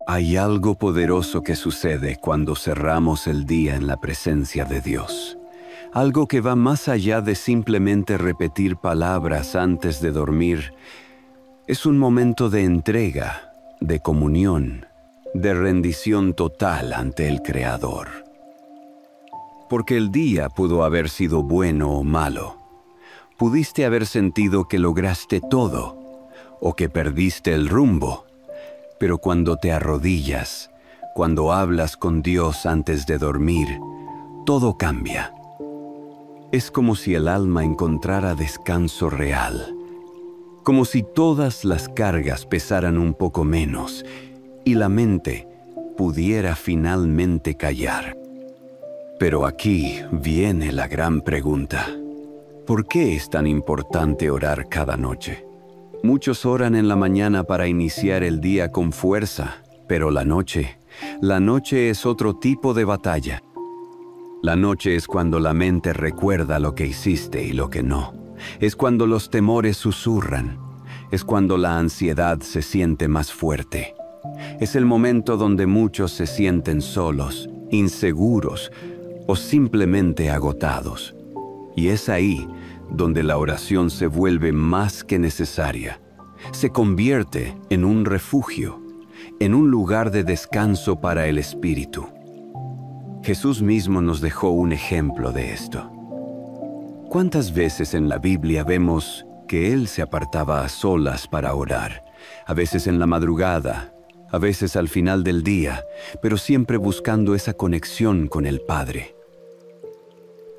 Hay algo poderoso que sucede cuando cerramos el día en la presencia de Dios. Algo que va más allá de simplemente repetir palabras antes de dormir. Es un momento de entrega, de comunión, de rendición total ante el Creador. Porque el día pudo haber sido bueno o malo. Pudiste haber sentido que lograste todo o que perdiste el rumbo. Pero cuando te arrodillas, cuando hablas con Dios antes de dormir, todo cambia. Es como si el alma encontrara descanso real, como si todas las cargas pesaran un poco menos y la mente pudiera finalmente callar. Pero aquí viene la gran pregunta. ¿Por qué es tan importante orar cada noche? Muchos oran en la mañana para iniciar el día con fuerza, pero la noche es otro tipo de batalla. La noche es cuando la mente recuerda lo que hiciste y lo que no. Es cuando los temores susurran. Es cuando la ansiedad se siente más fuerte. Es el momento donde muchos se sienten solos, inseguros o simplemente agotados. Y es ahí donde la oración se vuelve más que necesaria. Se convierte en un refugio, en un lugar de descanso para el espíritu. Jesús mismo nos dejó un ejemplo de esto. ¿Cuántas veces en la Biblia vemos que Él se apartaba a solas para orar? A veces en la madrugada, a veces al final del día, pero siempre buscando esa conexión con el Padre.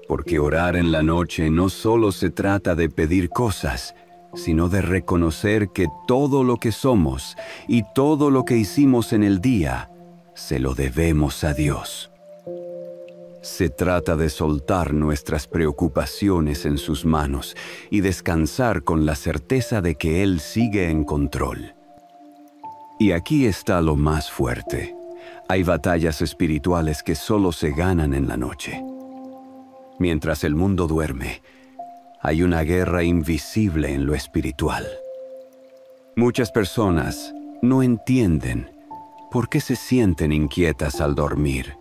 Porque orar en la noche no solo se trata de pedir cosas, sino de reconocer que todo lo que somos y todo lo que hicimos en el día, se lo debemos a Dios. Se trata de soltar nuestras preocupaciones en sus manos y descansar con la certeza de que Él sigue en control. Y aquí está lo más fuerte. Hay batallas espirituales que solo se ganan en la noche. Mientras el mundo duerme, hay una guerra invisible en lo espiritual. Muchas personas no entienden por qué se sienten inquietas al dormir,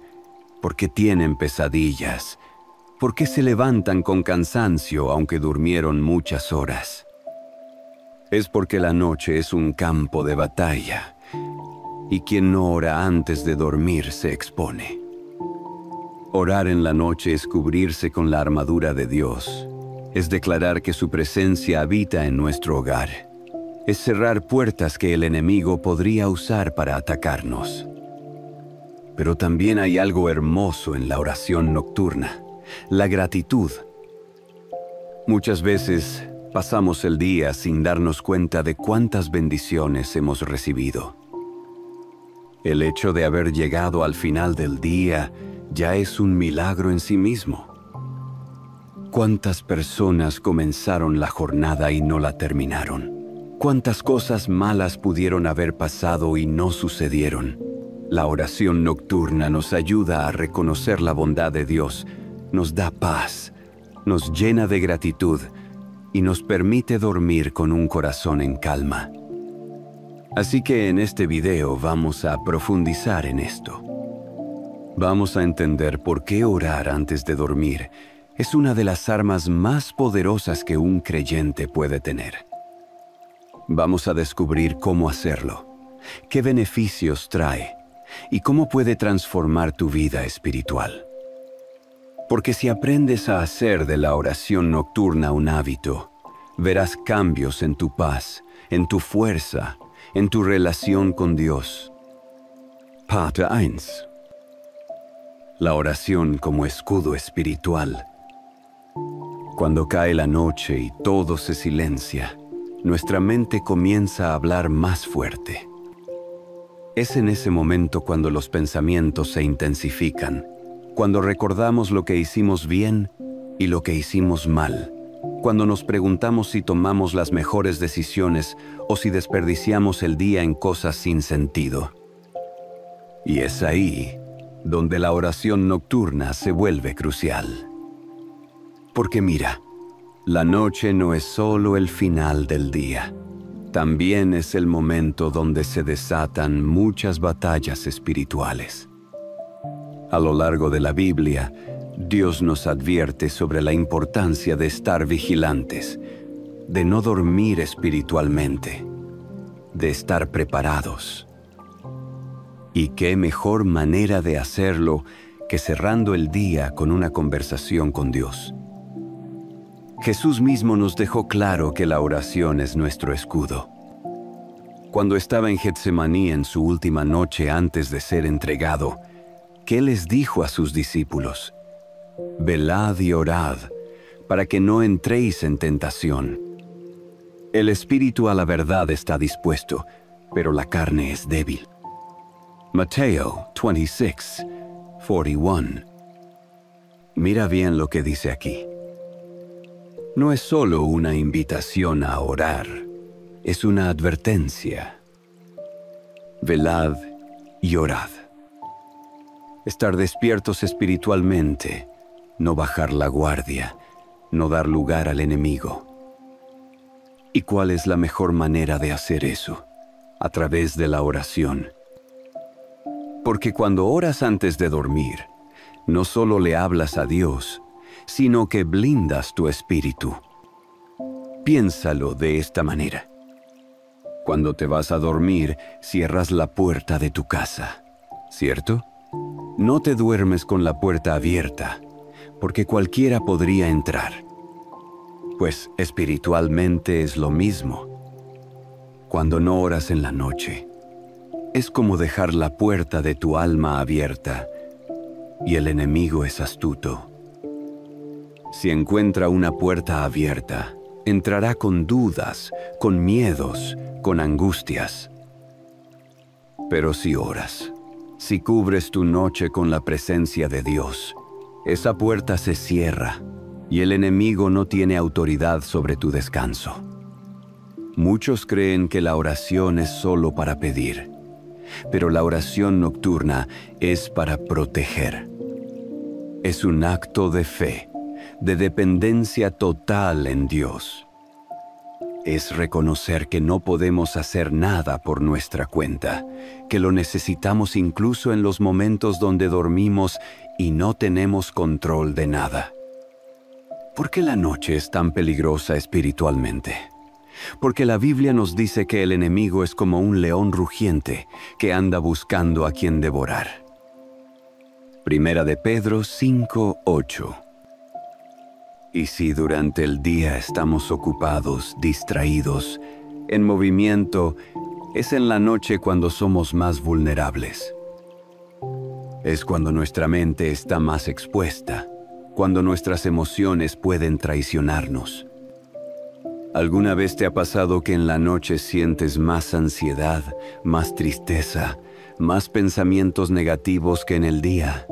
por qué tienen pesadillas, por qué se levantan con cansancio aunque durmieron muchas horas. Es porque la noche es un campo de batalla, y quien no ora antes de dormir se expone. Orar en la noche es cubrirse con la armadura de Dios. Es declarar que su presencia habita en nuestro hogar. Es cerrar puertas que el enemigo podría usar para atacarnos. Pero también hay algo hermoso en la oración nocturna, la gratitud. Muchas veces pasamos el día sin darnos cuenta de cuántas bendiciones hemos recibido. El hecho de haber llegado al final del día ya es un milagro en sí mismo. ¿Cuántas personas comenzaron la jornada y no la terminaron? ¿Cuántas cosas malas pudieron haber pasado y no sucedieron? La oración nocturna nos ayuda a reconocer la bondad de Dios, nos da paz, nos llena de gratitud y nos permite dormir con un corazón en calma. Así que en este video vamos a profundizar en esto. Vamos a entender por qué orar antes de dormir es una de las armas más poderosas que un creyente puede tener. Vamos a descubrir cómo hacerlo, qué beneficios trae y cómo puede transformar tu vida espiritual. Porque si aprendes a hacer de la oración nocturna un hábito, verás cambios en tu paz, en tu fuerza, en tu relación con Dios. Parte 1. La oración como escudo espiritual. Cuando cae la noche y todo se silencia, nuestra mente comienza a hablar más fuerte. Es en ese momento cuando los pensamientos se intensifican, cuando recordamos lo que hicimos bien y lo que hicimos mal, cuando nos preguntamos si tomamos las mejores decisiones o si desperdiciamos el día en cosas sin sentido. Y es ahí donde la oración nocturna se vuelve crucial. Porque mira, la noche no es solo el final del día, también es el momento donde se desatan muchas batallas espirituales. A lo largo de la Biblia, Dios nos advierte sobre la importancia de estar vigilantes, de no dormir espiritualmente, de estar preparados. ¿Y qué mejor manera de hacerlo que cerrando el día con una conversación con Dios? Jesús mismo nos dejó claro que la oración es nuestro escudo. Cuando estaba en Getsemaní en su última noche antes de ser entregado, ¿qué les dijo a sus discípulos? Velad y orad, para que no entréis en tentación. El espíritu a la verdad está dispuesto, pero la carne es débil. Mateo 26:41. Mira bien lo que dice aquí. No es solo una invitación a orar, es una advertencia. Velad y orad. Estar despiertos espiritualmente, no bajar la guardia, no dar lugar al enemigo. ¿Y cuál es la mejor manera de hacer eso? A través de la oración. Porque cuando oras antes de dormir, no solo le hablas a Dios, sino que blindas tu espíritu. Piénsalo de esta manera. Cuando te vas a dormir, cierras la puerta de tu casa, ¿cierto? No te duermes con la puerta abierta, porque cualquiera podría entrar. Pues espiritualmente es lo mismo. Cuando no oras en la noche, es como dejar la puerta de tu alma abierta, y el enemigo es astuto. Si encuentra una puerta abierta, entrará con dudas, con miedos, con angustias. Pero si oras, si cubres tu noche con la presencia de Dios, esa puerta se cierra y el enemigo no tiene autoridad sobre tu descanso. Muchos creen que la oración es solo para pedir, pero la oración nocturna es para proteger. Es un acto de fe, de dependencia total en Dios. Es reconocer que no podemos hacer nada por nuestra cuenta, que lo necesitamos incluso en los momentos donde dormimos y no tenemos control de nada. ¿Por qué la noche es tan peligrosa espiritualmente? Porque la Biblia nos dice que el enemigo es como un león rugiente que anda buscando a quien devorar. Primera de Pedro 5:8. Y si durante el día estamos ocupados, distraídos, en movimiento, es en la noche cuando somos más vulnerables. Es cuando nuestra mente está más expuesta, cuando nuestras emociones pueden traicionarnos. ¿Alguna vez te ha pasado que en la noche sientes más ansiedad, más tristeza, más pensamientos negativos que en el día?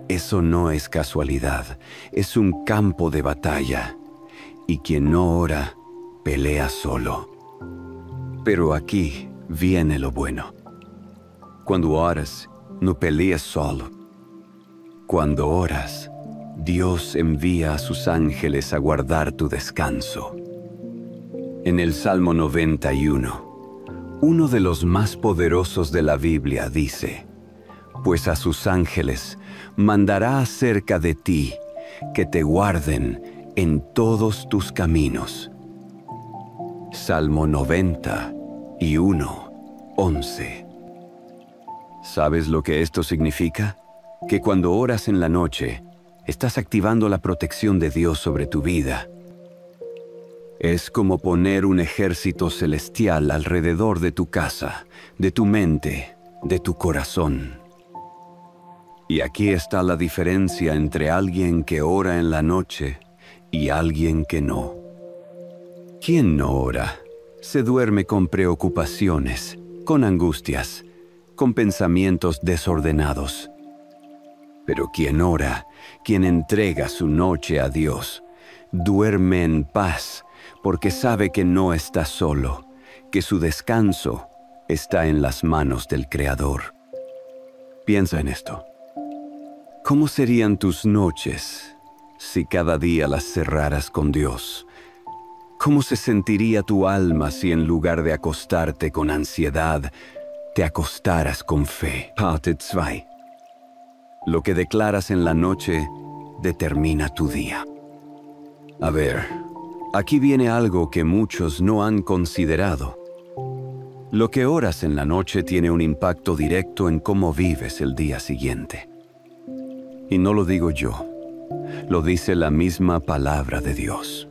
Eso no es casualidad, es un campo de batalla. Y quien no ora, pelea solo. Pero aquí viene lo bueno. Cuando oras, no peleas solo. Cuando oras, Dios envía a sus ángeles a guardar tu descanso. En el Salmo 91, uno de los más poderosos de la Biblia dice: pues a sus ángeles mandará acerca de ti, que te guarden en todos tus caminos. Salmo 91:11. ¿Sabes lo que esto significa? Que cuando oras en la noche, estás activando la protección de Dios sobre tu vida. Es como poner un ejército celestial alrededor de tu casa, de tu mente, de tu corazón. Y aquí está la diferencia entre alguien que ora en la noche y alguien que no. ¿Quién no ora? Se duerme con preocupaciones, con angustias, con pensamientos desordenados. Pero quien ora, quien entrega su noche a Dios, duerme en paz porque sabe que no está solo, que su descanso está en las manos del Creador. Piensa en esto. ¿Cómo serían tus noches si cada día las cerraras con Dios? ¿Cómo se sentiría tu alma si en lugar de acostarte con ansiedad, te acostaras con fe? Parte 2. Lo que declaras en la noche determina tu día. A ver, aquí viene algo que muchos no han considerado. Lo que oras en la noche tiene un impacto directo en cómo vives el día siguiente. Y no lo digo yo, lo dice la misma palabra de Dios.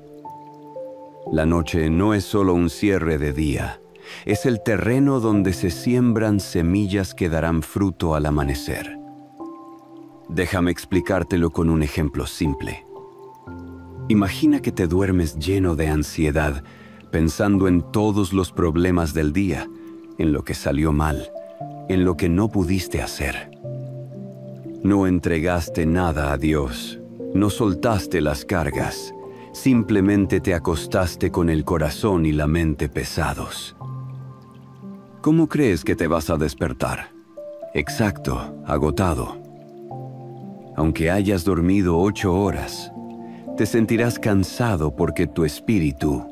La noche no es solo un cierre de día, es el terreno donde se siembran semillas que darán fruto al amanecer. Déjame explicártelo con un ejemplo simple. Imagina que te duermes lleno de ansiedad, pensando en todos los problemas del día, en lo que salió mal, en lo que no pudiste hacer. No entregaste nada a Dios, no soltaste las cargas, simplemente te acostaste con el corazón y la mente pesados. ¿Cómo crees que te vas a despertar? Exacto, agotado. Aunque hayas dormido 8 horas, te sentirás cansado porque tu espíritu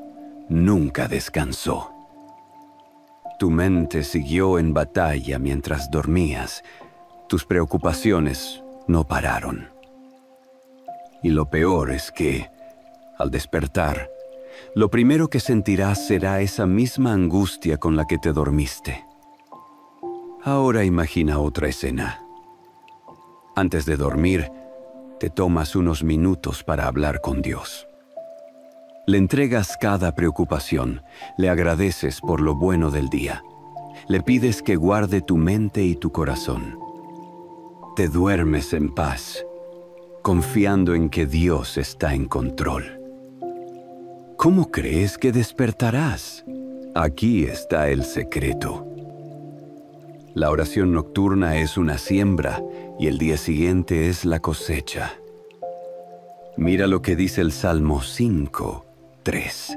nunca descansó. Tu mente siguió en batalla mientras dormías. Tus preocupaciones no pararon. Y lo peor es que, al despertar, lo primero que sentirás será esa misma angustia con la que te dormiste. Ahora imagina otra escena. Antes de dormir, te tomas unos minutos para hablar con Dios. Le entregas cada preocupación, le agradeces por lo bueno del día. Le pides que guarde tu mente y tu corazón. Te duermes en paz, confiando en que Dios está en control. ¿Cómo crees que despertarás? Aquí está el secreto. La oración nocturna es una siembra y el día siguiente es la cosecha. Mira lo que dice el Salmo 5:3.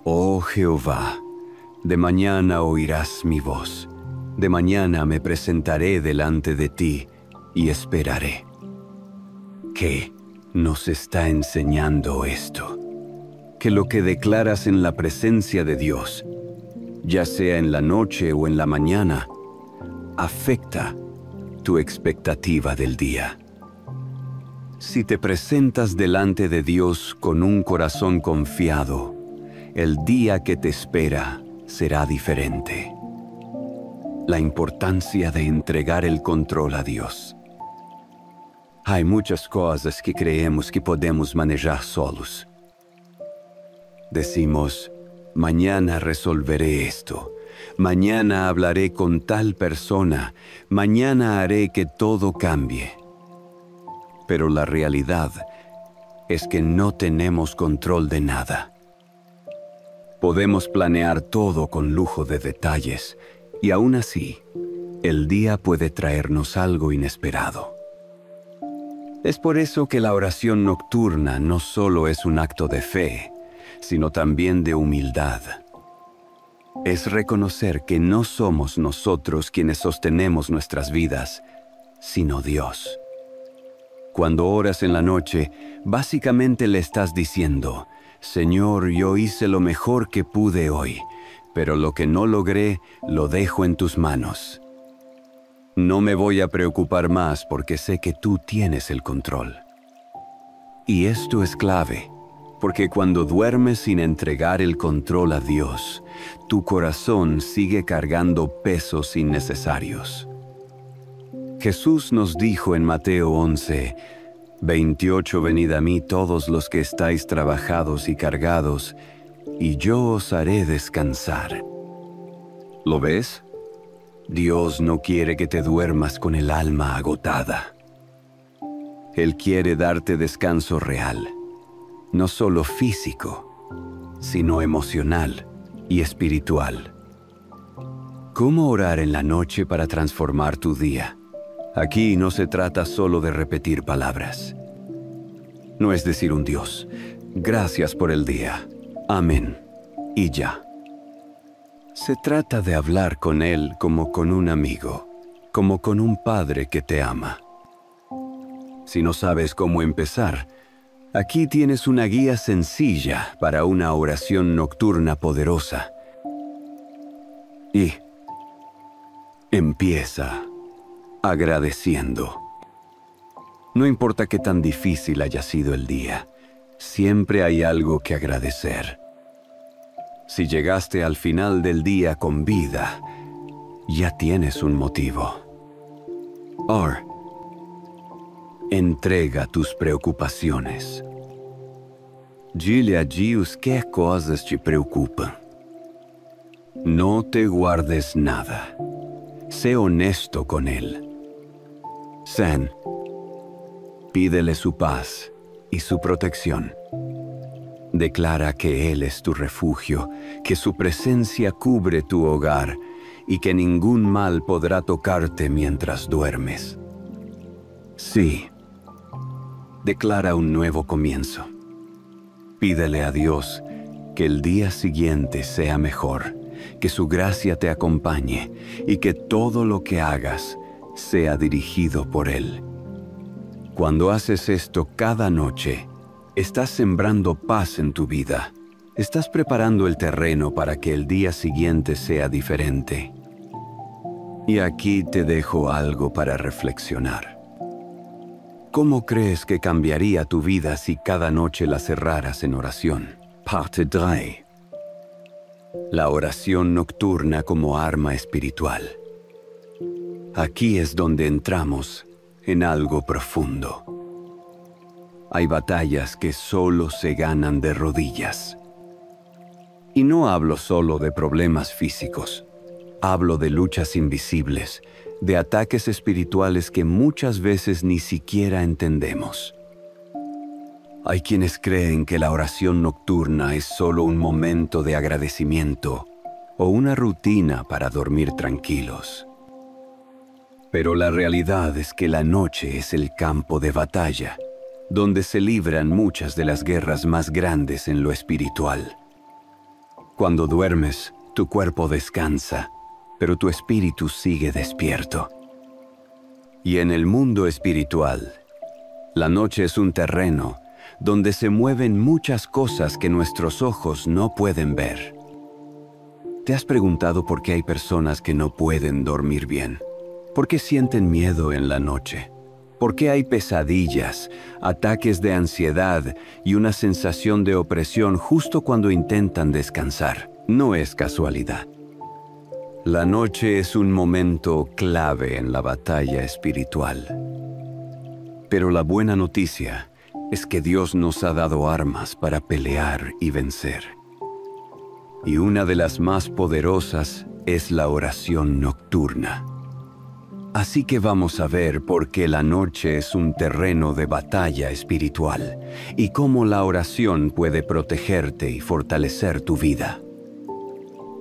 Oh Jehová, de mañana oirás mi voz, de mañana me presentaré delante de ti y esperaré. ¿Qué nos está enseñando esto? Que lo que declaras en la presencia de Dios, ya sea en la noche o en la mañana, afecta tu expectativa del día. Si te presentas delante de Dios con un corazón confiado, el día que te espera será diferente. La importancia de entregar el control a Dios. Hay muchas cosas que creemos que podemos manejar solos. Decimos, mañana resolveré esto, mañana hablaré con tal persona, mañana haré que todo cambie. Pero la realidad es que no tenemos control de nada. Podemos planear todo con lujo de detalles, y aún así, el día puede traernos algo inesperado. Es por eso que la oración nocturna no solo es un acto de fe, sino también de humildad. Es reconocer que no somos nosotros quienes sostenemos nuestras vidas, sino Dios. Cuando oras en la noche, básicamente le estás diciendo, Señor, yo hice lo mejor que pude hoy, pero lo que no logré, lo dejo en tus manos. No me voy a preocupar más porque sé que tú tienes el control. Y esto es clave, porque cuando duermes sin entregar el control a Dios, tu corazón sigue cargando pesos innecesarios. Jesús nos dijo en Mateo 11:28, venid a mí todos los que estáis trabajados y cargados, y yo os haré descansar. ¿Lo ves? Dios no quiere que te duermas con el alma agotada. Él quiere darte descanso real, no solo físico, sino emocional y espiritual. ¿Cómo orar en la noche para transformar tu día? Aquí no se trata solo de repetir palabras. No es decir un Dios, gracias por el día, amén, y ya. Se trata de hablar con Él como con un amigo, como con un padre que te ama. Si no sabes cómo empezar, Aquí tienes una guía sencilla para una oración nocturna poderosa. Y empieza agradeciendo. No importa qué tan difícil haya sido el día, siempre hay algo que agradecer. Si llegaste al final del día con vida, ya tienes un motivo. Entrega tus preocupações. Dile a Deus que coisas te preocupam. No te guardes nada. Sé honesto con Él. Pídele su paz y su protección. Declara que Él es tu refugio, que su presencia cubre tu hogar y que ningún mal podrá tocarte mientras duermes. Sí. Declara un nuevo comienzo. Pídele a Dios que el día siguiente sea mejor, que su gracia te acompañe y que todo lo que hagas sea dirigido por Él. Cuando haces esto cada noche, estás sembrando paz en tu vida. Estás preparando el terreno para que el día siguiente sea diferente. Y aquí te dejo algo para reflexionar. ¿Cómo crees que cambiaría tu vida si cada noche la cerraras en oración? Parte 3. La oración nocturna como arma espiritual. Aquí es donde entramos en algo profundo. Hay batallas que solo se ganan de rodillas. Y no hablo solo de problemas físicos. Hablo de luchas invisibles, de ataques espirituales que muchas veces ni siquiera entendemos. Hay quienes creen que la oración nocturna es solo un momento de agradecimiento o una rutina para dormir tranquilos. Pero la realidad es que la noche es el campo de batalla, donde se libran muchas de las guerras más grandes en lo espiritual. Cuando duermes, tu cuerpo descansa, pero tu espíritu sigue despierto. Y en el mundo espiritual, la noche es un terreno donde se mueven muchas cosas que nuestros ojos no pueden ver. ¿Te has preguntado por qué hay personas que no pueden dormir bien? ¿Por qué sienten miedo en la noche? ¿Por qué hay pesadillas, ataques de ansiedad y una sensación de opresión justo cuando intentan descansar? No es casualidad. La noche es un momento clave en la batalla espiritual. Pero la buena noticia es que Dios nos ha dado armas para pelear y vencer. Y una de las más poderosas es la oración nocturna. Así que vamos a ver por qué la noche es un terreno de batalla espiritual y cómo la oración puede protegerte y fortalecer tu vida.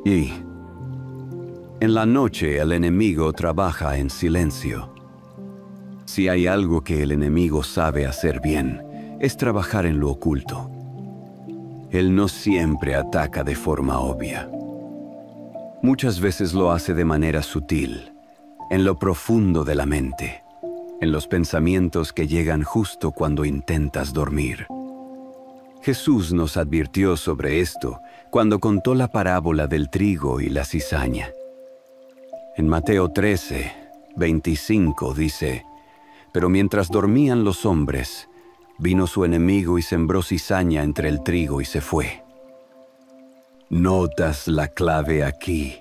Y en la noche el enemigo trabaja en silencio. Si hay algo que el enemigo sabe hacer bien, es trabajar en lo oculto. Él no siempre ataca de forma obvia. Muchas veces lo hace de manera sutil, en lo profundo de la mente, en los pensamientos que llegan justo cuando intentas dormir. Jesús nos advirtió sobre esto cuando contó la parábola del trigo y la cizaña. En Mateo 13, 25 dice: «Pero mientras dormían los hombres, vino su enemigo y sembró cizaña entre el trigo y se fue». Notas la clave aquí,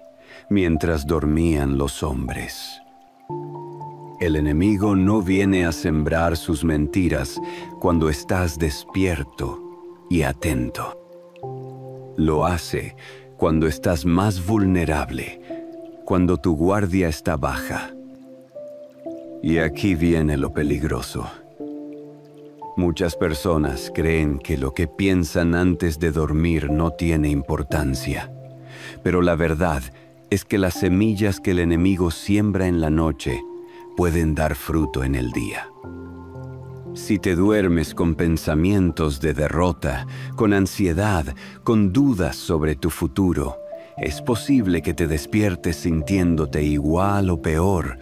mientras dormían los hombres. El enemigo no viene a sembrar sus mentiras cuando estás despierto y atento. Lo hace cuando estás más vulnerable, cuando tu guardia está baja. Y aquí viene lo peligroso. Muchas personas creen que lo que piensan antes de dormir no tiene importancia, pero la verdad es que las semillas que el enemigo siembra en la noche pueden dar fruto en el día. Si te duermes con pensamientos de derrota, con ansiedad, con dudas sobre tu futuro, es posible que te despiertes sintiéndote igual o peor,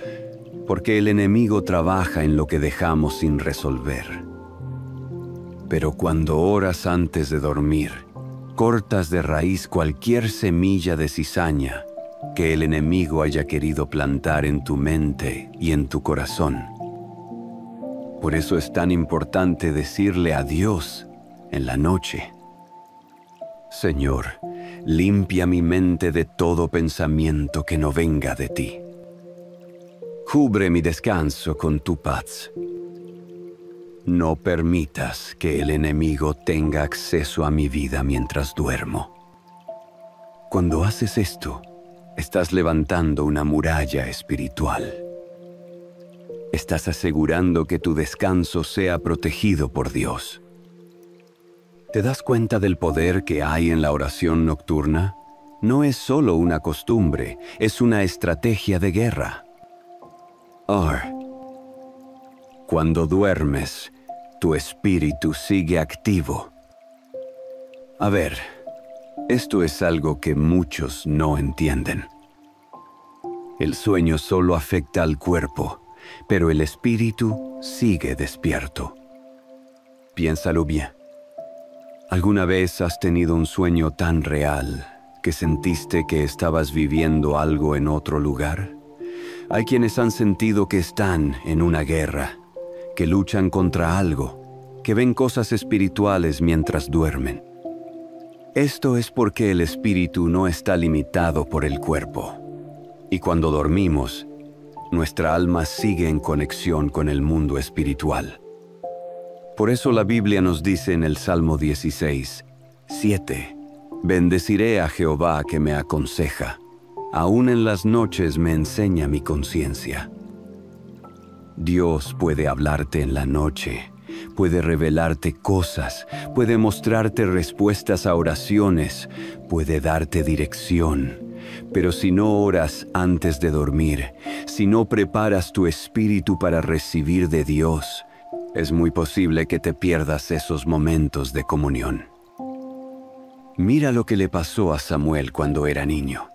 porque el enemigo trabaja en lo que dejamos sin resolver. Pero cuando oras antes de dormir, cortas de raíz cualquier semilla de cizaña que el enemigo haya querido plantar en tu mente y en tu corazón. Por eso es tan importante decirle a Dios en la noche: Señor, limpia mi mente de todo pensamiento que no venga de ti. Cubre mi descanso con tu paz. No permitas que el enemigo tenga acceso a mi vida mientras duermo. Cuando haces esto, estás levantando una muralla espiritual. Estás asegurando que tu descanso sea protegido por Dios. ¿Te das cuenta del poder que hay en la oración nocturna? No es solo una costumbre, es una estrategia de guerra. Cuando duermes, tu espíritu sigue activo. A ver, esto es algo que muchos no entienden. El sueño solo afecta al cuerpo, pero el espíritu sigue despierto. Piénsalo bien. ¿Alguna vez has tenido un sueño tan real que sentiste que estabas viviendo algo en otro lugar? Hay quienes han sentido que están en una guerra, que luchan contra algo, que ven cosas espirituales mientras duermen. Esto es porque el espíritu no está limitado por el cuerpo. Y cuando dormimos, nuestra alma sigue en conexión con el mundo espiritual. Por eso la Biblia nos dice en el Salmo 16, 7, «Bendeciré a Jehová que me aconseja. Aún en las noches me enseña mi conciencia». Dios puede hablarte en la noche, puede revelarte cosas, puede mostrarte respuestas a oraciones, puede darte dirección. Pero si no oras antes de dormir, si no preparas tu espíritu para recibir de Dios, es muy posible que te pierdas esos momentos de comunión. Mira lo que le pasó a Samuel cuando era niño.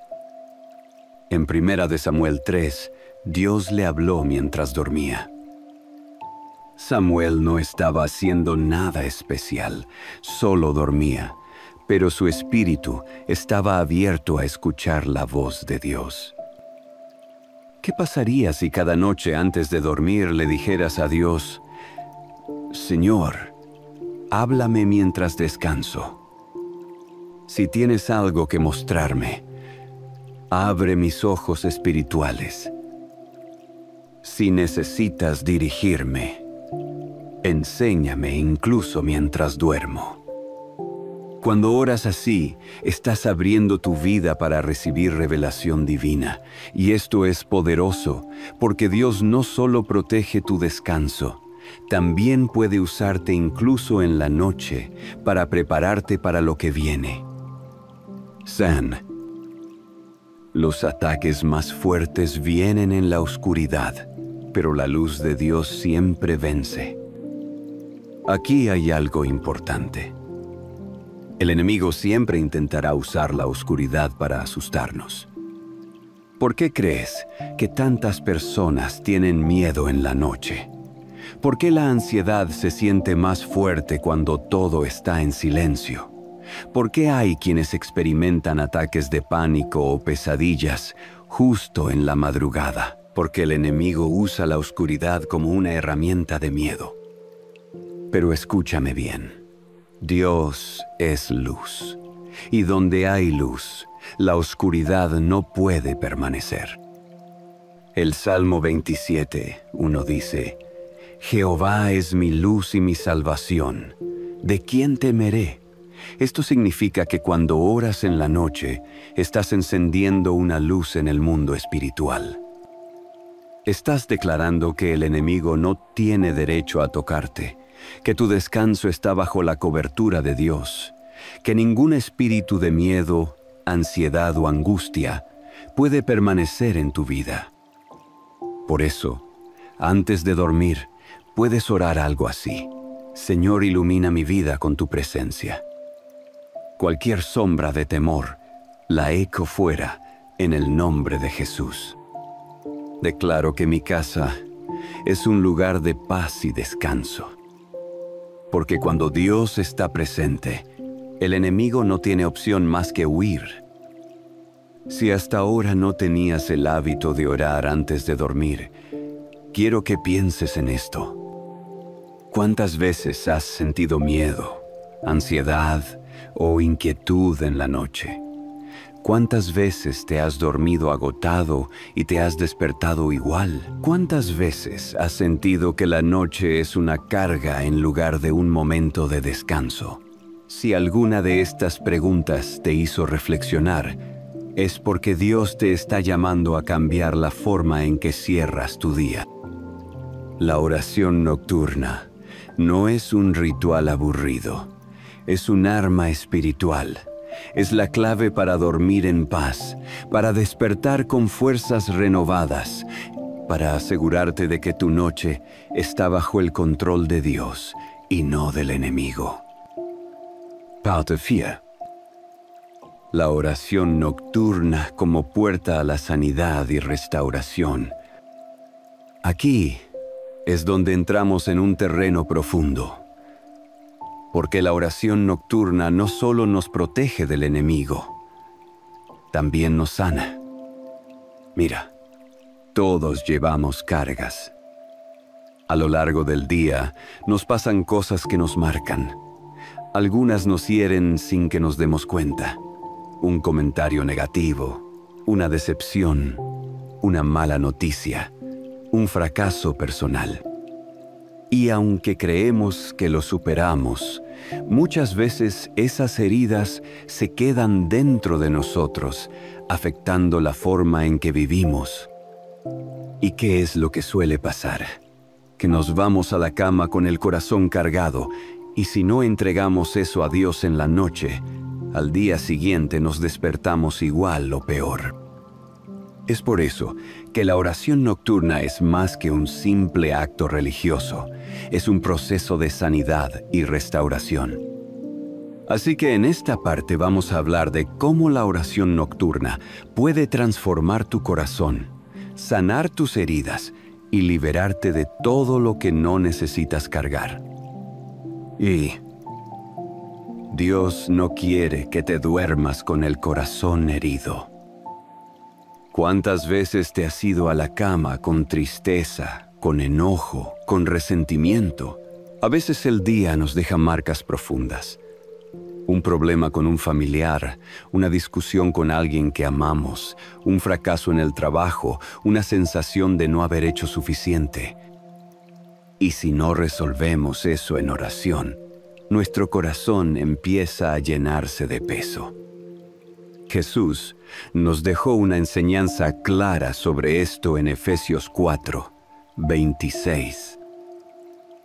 En 1 Samuel 3, Dios le habló mientras dormía. Samuel no estaba haciendo nada especial, solo dormía, pero su espíritu estaba abierto a escuchar la voz de Dios. ¿Qué pasaría si cada noche antes de dormir le dijeras a Dios: Señor, háblame mientras descanso? Si tienes algo que mostrarme, abre mis ojos espirituales. Si necesitas dirigirme, enséñame incluso mientras duermo. Cuando oras así, estás abriendo tu vida para recibir revelación divina. Y esto es poderoso, porque Dios no solo protege tu descanso, también puede usarte incluso en la noche para prepararte para lo que viene. Los ataques más fuertes vienen en la oscuridad, pero la luz de Dios siempre vence. Aquí hay algo importante. El enemigo siempre intentará usar la oscuridad para asustarnos. ¿Por qué crees que tantas personas tienen miedo en la noche? ¿Por qué la ansiedad se siente más fuerte cuando todo está en silencio? ¿Por qué hay quienes experimentan ataques de pánico o pesadillas justo en la madrugada? Porque el enemigo usa la oscuridad como una herramienta de miedo. Pero escúchame bien. Dios es luz, y donde hay luz, la oscuridad no puede permanecer. El Salmo 27, 1 dice: Jehová es mi luz y mi salvación. ¿De quién temeré? Esto significa que cuando oras en la noche, estás encendiendo una luz en el mundo espiritual. Estás declarando que el enemigo no tiene derecho a tocarte, que tu descanso está bajo la cobertura de Dios, que ningún espíritu de miedo, ansiedad o angustia puede permanecer en tu vida. Por eso, antes de dormir, puedes orar algo así: Señor, ilumina mi vida con tu presencia. Cualquier sombra de temor, la echo fuera en el nombre de Jesús. Declaro que mi casa es un lugar de paz y descanso. porque cuando Dios está presente, el enemigo no tiene opción más que huir. Si hasta ahora no tenías el hábito de orar antes de dormir, quiero que pienses en esto. ¿Cuántas veces has sentido miedo, ansiedad o inquietud en la noche? ¿Cuántas veces te has dormido agotado y te has despertado igual? ¿Cuántas veces has sentido que la noche es una carga en lugar de un momento de descanso? Si alguna de estas preguntas te hizo reflexionar, es porque Dios te está llamando a cambiar la forma en que cierras tu día. La oración nocturna no es un ritual aburrido, es un arma espiritual. Es la clave para dormir en paz, para despertar con fuerzas renovadas, para asegurarte de que tu noche está bajo el control de Dios y no del enemigo. Parte 4. La oración nocturna como puerta a la sanidad y restauración. Aquí es donde entramos en un terreno profundo. Porque la oración nocturna no solo nos protege del enemigo, también nos sana. Mira, todos llevamos cargas. A lo largo del día nos pasan cosas que nos marcan. Algunas nos hieren sin que nos demos cuenta. Un comentario negativo, una decepción, una mala noticia, un fracaso personal. Y aunque creemos que lo superamos, muchas veces esas heridas se quedan dentro de nosotros, afectando la forma en que vivimos. ¿Y qué es lo que suele pasar? Que nos vamos a la cama con el corazón cargado, y si no entregamos eso a Dios en la noche, al día siguiente nos despertamos igual o peor. Es por eso que la oración nocturna es más que un simple acto religioso, es un proceso de sanidad y restauración. Así que en esta parte vamos a hablar de cómo la oración nocturna puede transformar tu corazón, sanar tus heridas y liberarte de todo lo que no necesitas cargar. Y Dios no quiere que te duermas con el corazón herido. ¿Cuántas veces te has ido a la cama con tristeza, con enojo, con resentimiento? A veces el día nos deja marcas profundas. Un problema con un familiar, una discusión con alguien que amamos, un fracaso en el trabajo, una sensación de no haber hecho suficiente. Y si no resolvemos eso en oración, nuestro corazón empieza a llenarse de peso. Jesús nos dejó una enseñanza clara sobre esto en Efesios 4, 26.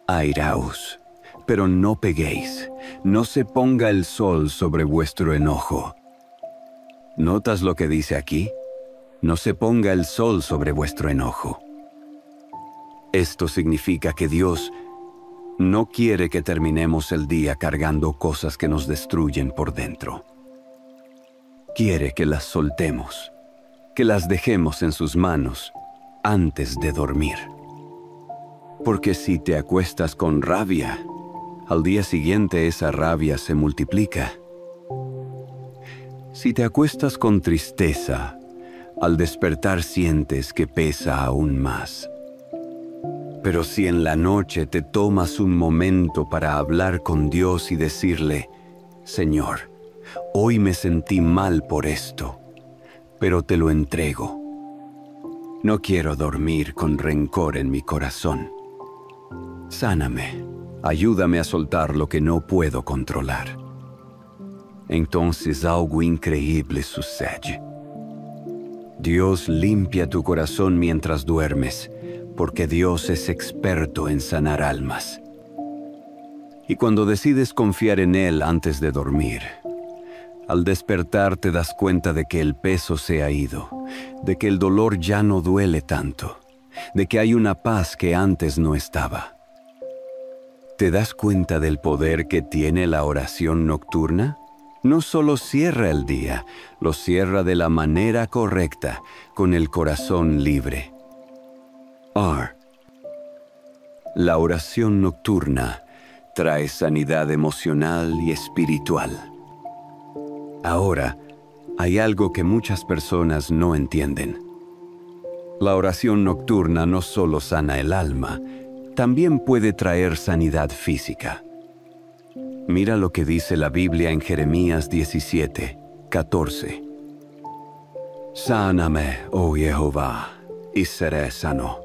Airaos, pero no peguéis, no se ponga el sol sobre vuestro enojo. ¿Notas lo que dice aquí? No se ponga el sol sobre vuestro enojo. Esto significa que Dios no quiere que terminemos el día cargando cosas que nos destruyen por dentro. Quiere que las soltemos, que las dejemos en sus manos antes de dormir. Porque si te acuestas con rabia, al día siguiente esa rabia se multiplica. Si te acuestas con tristeza, al despertar sientes que pesa aún más. Pero si en la noche te tomas un momento para hablar con Dios y decirle, Señor, hoy me sentí mal por esto, pero te lo entrego. No quiero dormir con rencor en mi corazón. Sáname, ayúdame a soltar lo que no puedo controlar. Entonces algo increíble sucede. Dios limpia tu corazón mientras duermes, porque Dios es experto en sanar almas. Y cuando decides confiar en Él antes de dormir, al despertar te das cuenta de que el peso se ha ido, de que el dolor ya no duele tanto, de que hay una paz que antes no estaba. ¿Te das cuenta del poder que tiene la oración nocturna? No solo cierra el día, lo cierra de la manera correcta, con el corazón libre. La oración nocturna trae sanidad emocional y espiritual. Ahora, hay algo que muchas personas no entienden. La oración nocturna no solo sana el alma, también puede traer sanidad física. Mira lo que dice la Biblia en Jeremías 17:14. Sáname, oh Jehová, y seré sano.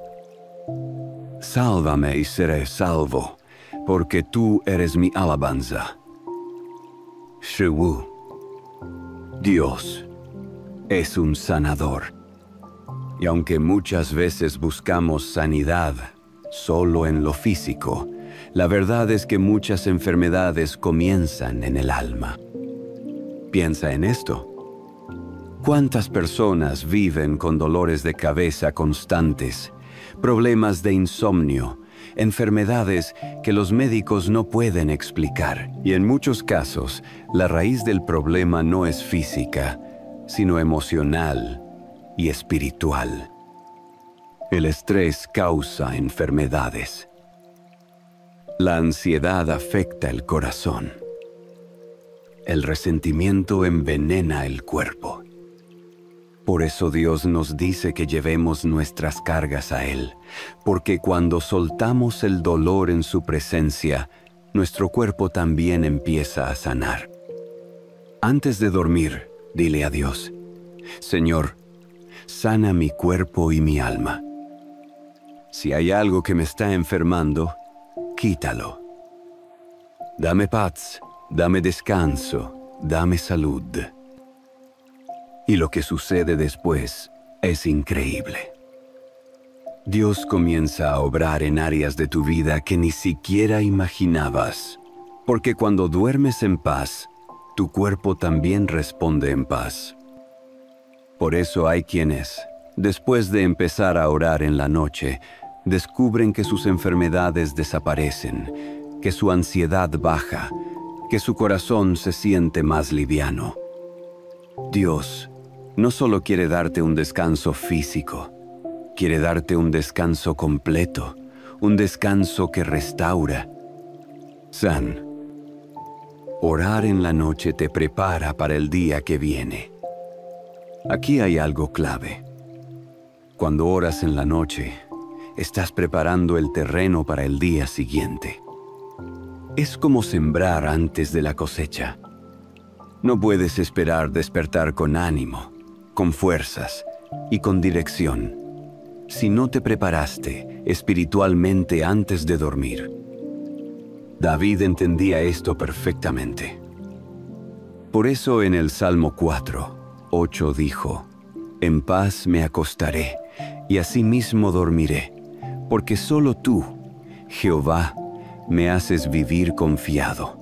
Sálvame y seré salvo, porque tú eres mi alabanza. Shewu. Dios es un sanador. Y aunque muchas veces buscamos sanidad solo en lo físico, la verdad es que muchas enfermedades comienzan en el alma. Piensa en esto. ¿Cuántas personas viven con dolores de cabeza constantes, problemas de insomnio, enfermedades que los médicos no pueden explicar? Y en muchos casos, la raíz del problema no es física, sino emocional y espiritual. El estrés causa enfermedades. La ansiedad afecta el corazón. El resentimiento envenena el cuerpo. Por eso Dios nos dice que llevemos nuestras cargas a Él, porque cuando soltamos el dolor en su presencia, nuestro cuerpo también empieza a sanar. Antes de dormir, dile a Dios: Señor, sana mi cuerpo y mi alma. Si hay algo que me está enfermando, quítalo. Dame paz, dame descanso, dame salud. Y lo que sucede después es increíble. Dios comienza a obrar en áreas de tu vida que ni siquiera imaginabas, porque cuando duermes en paz, tu cuerpo también responde en paz. Por eso hay quienes, después de empezar a orar en la noche, descubren que sus enfermedades desaparecen, que su ansiedad baja, que su corazón se siente más liviano. Dios no solo quiere darte un descanso físico, quiere darte un descanso completo, un descanso que restaura. San, orar en la noche te prepara para el día que viene. Aquí hay algo clave. Cuando oras en la noche, estás preparando el terreno para el día siguiente. Es como sembrar antes de la cosecha. No puedes esperar despertar con ánimo, con fuerzas y con dirección, si no te preparaste espiritualmente antes de dormir. David entendía esto perfectamente. Por eso en el Salmo 4:8 dijo: En paz me acostaré y asimismo dormiré, porque solo tú, Jehová, me haces vivir confiado.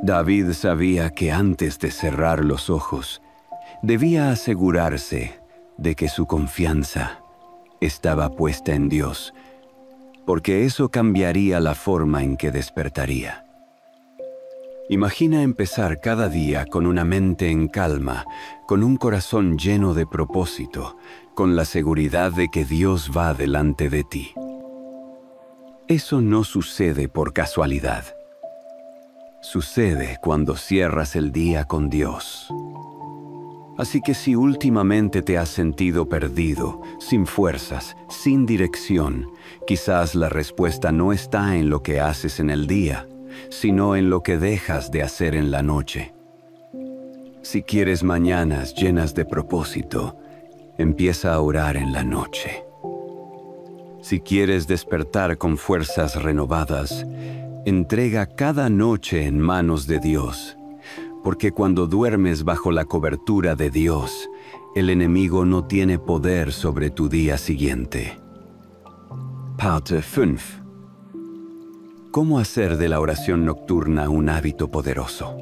David sabía que antes de cerrar los ojos, debía asegurarse de que su confianza estaba puesta en Dios, porque eso cambiaría la forma en que despertaría. Imagina empezar cada día con una mente en calma, con un corazón lleno de propósito, con la seguridad de que Dios va delante de ti. Eso no sucede por casualidad. Sucede cuando cierras el día con Dios. Así que si últimamente te has sentido perdido, sin fuerzas, sin dirección, quizás la respuesta no está en lo que haces en el día, sino en lo que dejas de hacer en la noche. Si quieres mañanas llenas de propósito, empieza a orar en la noche. Si quieres despertar con fuerzas renovadas, entrega cada noche en manos de Dios, porque cuando duermes bajo la cobertura de Dios, el enemigo no tiene poder sobre tu día siguiente. Parte 5. ¿Cómo hacer de la oración nocturna un hábito poderoso?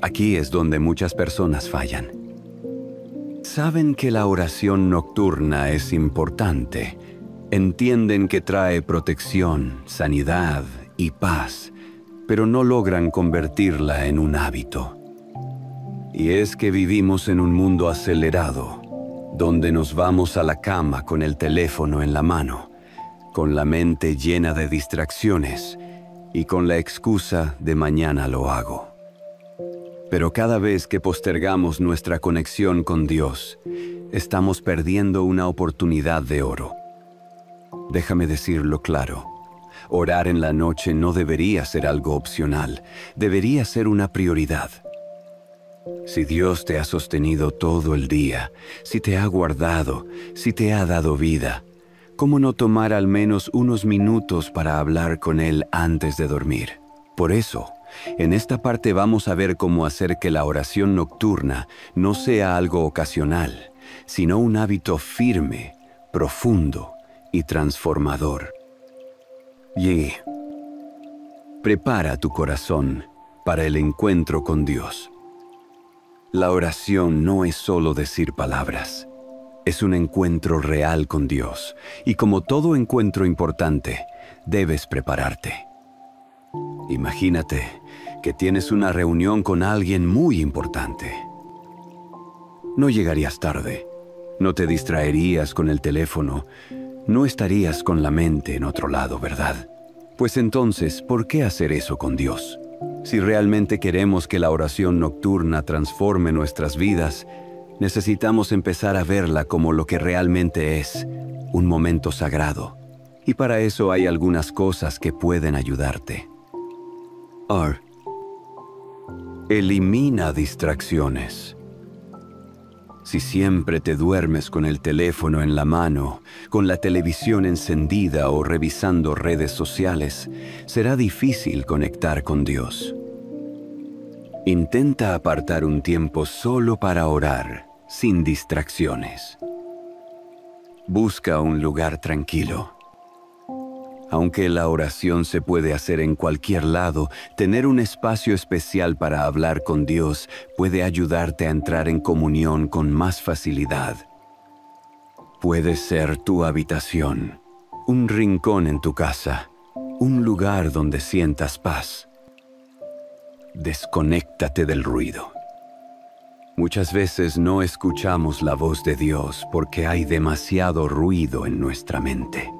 Aquí es donde muchas personas fallan. Saben que la oración nocturna es importante, entienden que trae protección, sanidad y paz, pero no logran convertirla en un hábito. Y es que vivimos en un mundo acelerado, donde nos vamos a la cama con el teléfono en la mano, con la mente llena de distracciones y con la excusa de mañana lo hago. Pero cada vez que postergamos nuestra conexión con Dios, estamos perdiendo una oportunidad de oro. Déjame decirlo claro. Orar en la noche no debería ser algo opcional, debería ser una prioridad. Si Dios te ha sostenido todo el día, si te ha guardado, si te ha dado vida, ¿cómo no tomar al menos unos minutos para hablar con Él antes de dormir? Por eso, en esta parte vamos a ver cómo hacer que la oración nocturna no sea algo ocasional, sino un hábito firme, profundo y transformador. Y prepara tu corazón para el encuentro con Dios. La oración no es solo decir palabras, es un encuentro real con Dios, y como todo encuentro importante, debes prepararte. Imagínate que tienes una reunión con alguien muy importante. No llegarías tarde, no te distraerías con el teléfono, no estarías con la mente en otro lado, ¿verdad? Pues entonces, ¿por qué hacer eso con Dios? Si realmente queremos que la oración nocturna transforme nuestras vidas, necesitamos empezar a verla como lo que realmente es, un momento sagrado. Y para eso hay algunas cosas que pueden ayudarte. Elimina distracciones. Si siempre te duermes con el teléfono en la mano, con la televisión encendida o revisando redes sociales, será difícil conectar con Dios. Intenta apartar un tiempo solo para orar, sin distracciones. Busca un lugar tranquilo. Aunque la oración se puede hacer en cualquier lado, tener un espacio especial para hablar con Dios puede ayudarte a entrar en comunión con más facilidad. Puede ser tu habitación, un rincón en tu casa, un lugar donde sientas paz. Desconéctate del ruido. Muchas veces no escuchamos la voz de Dios porque hay demasiado ruido en nuestra mente.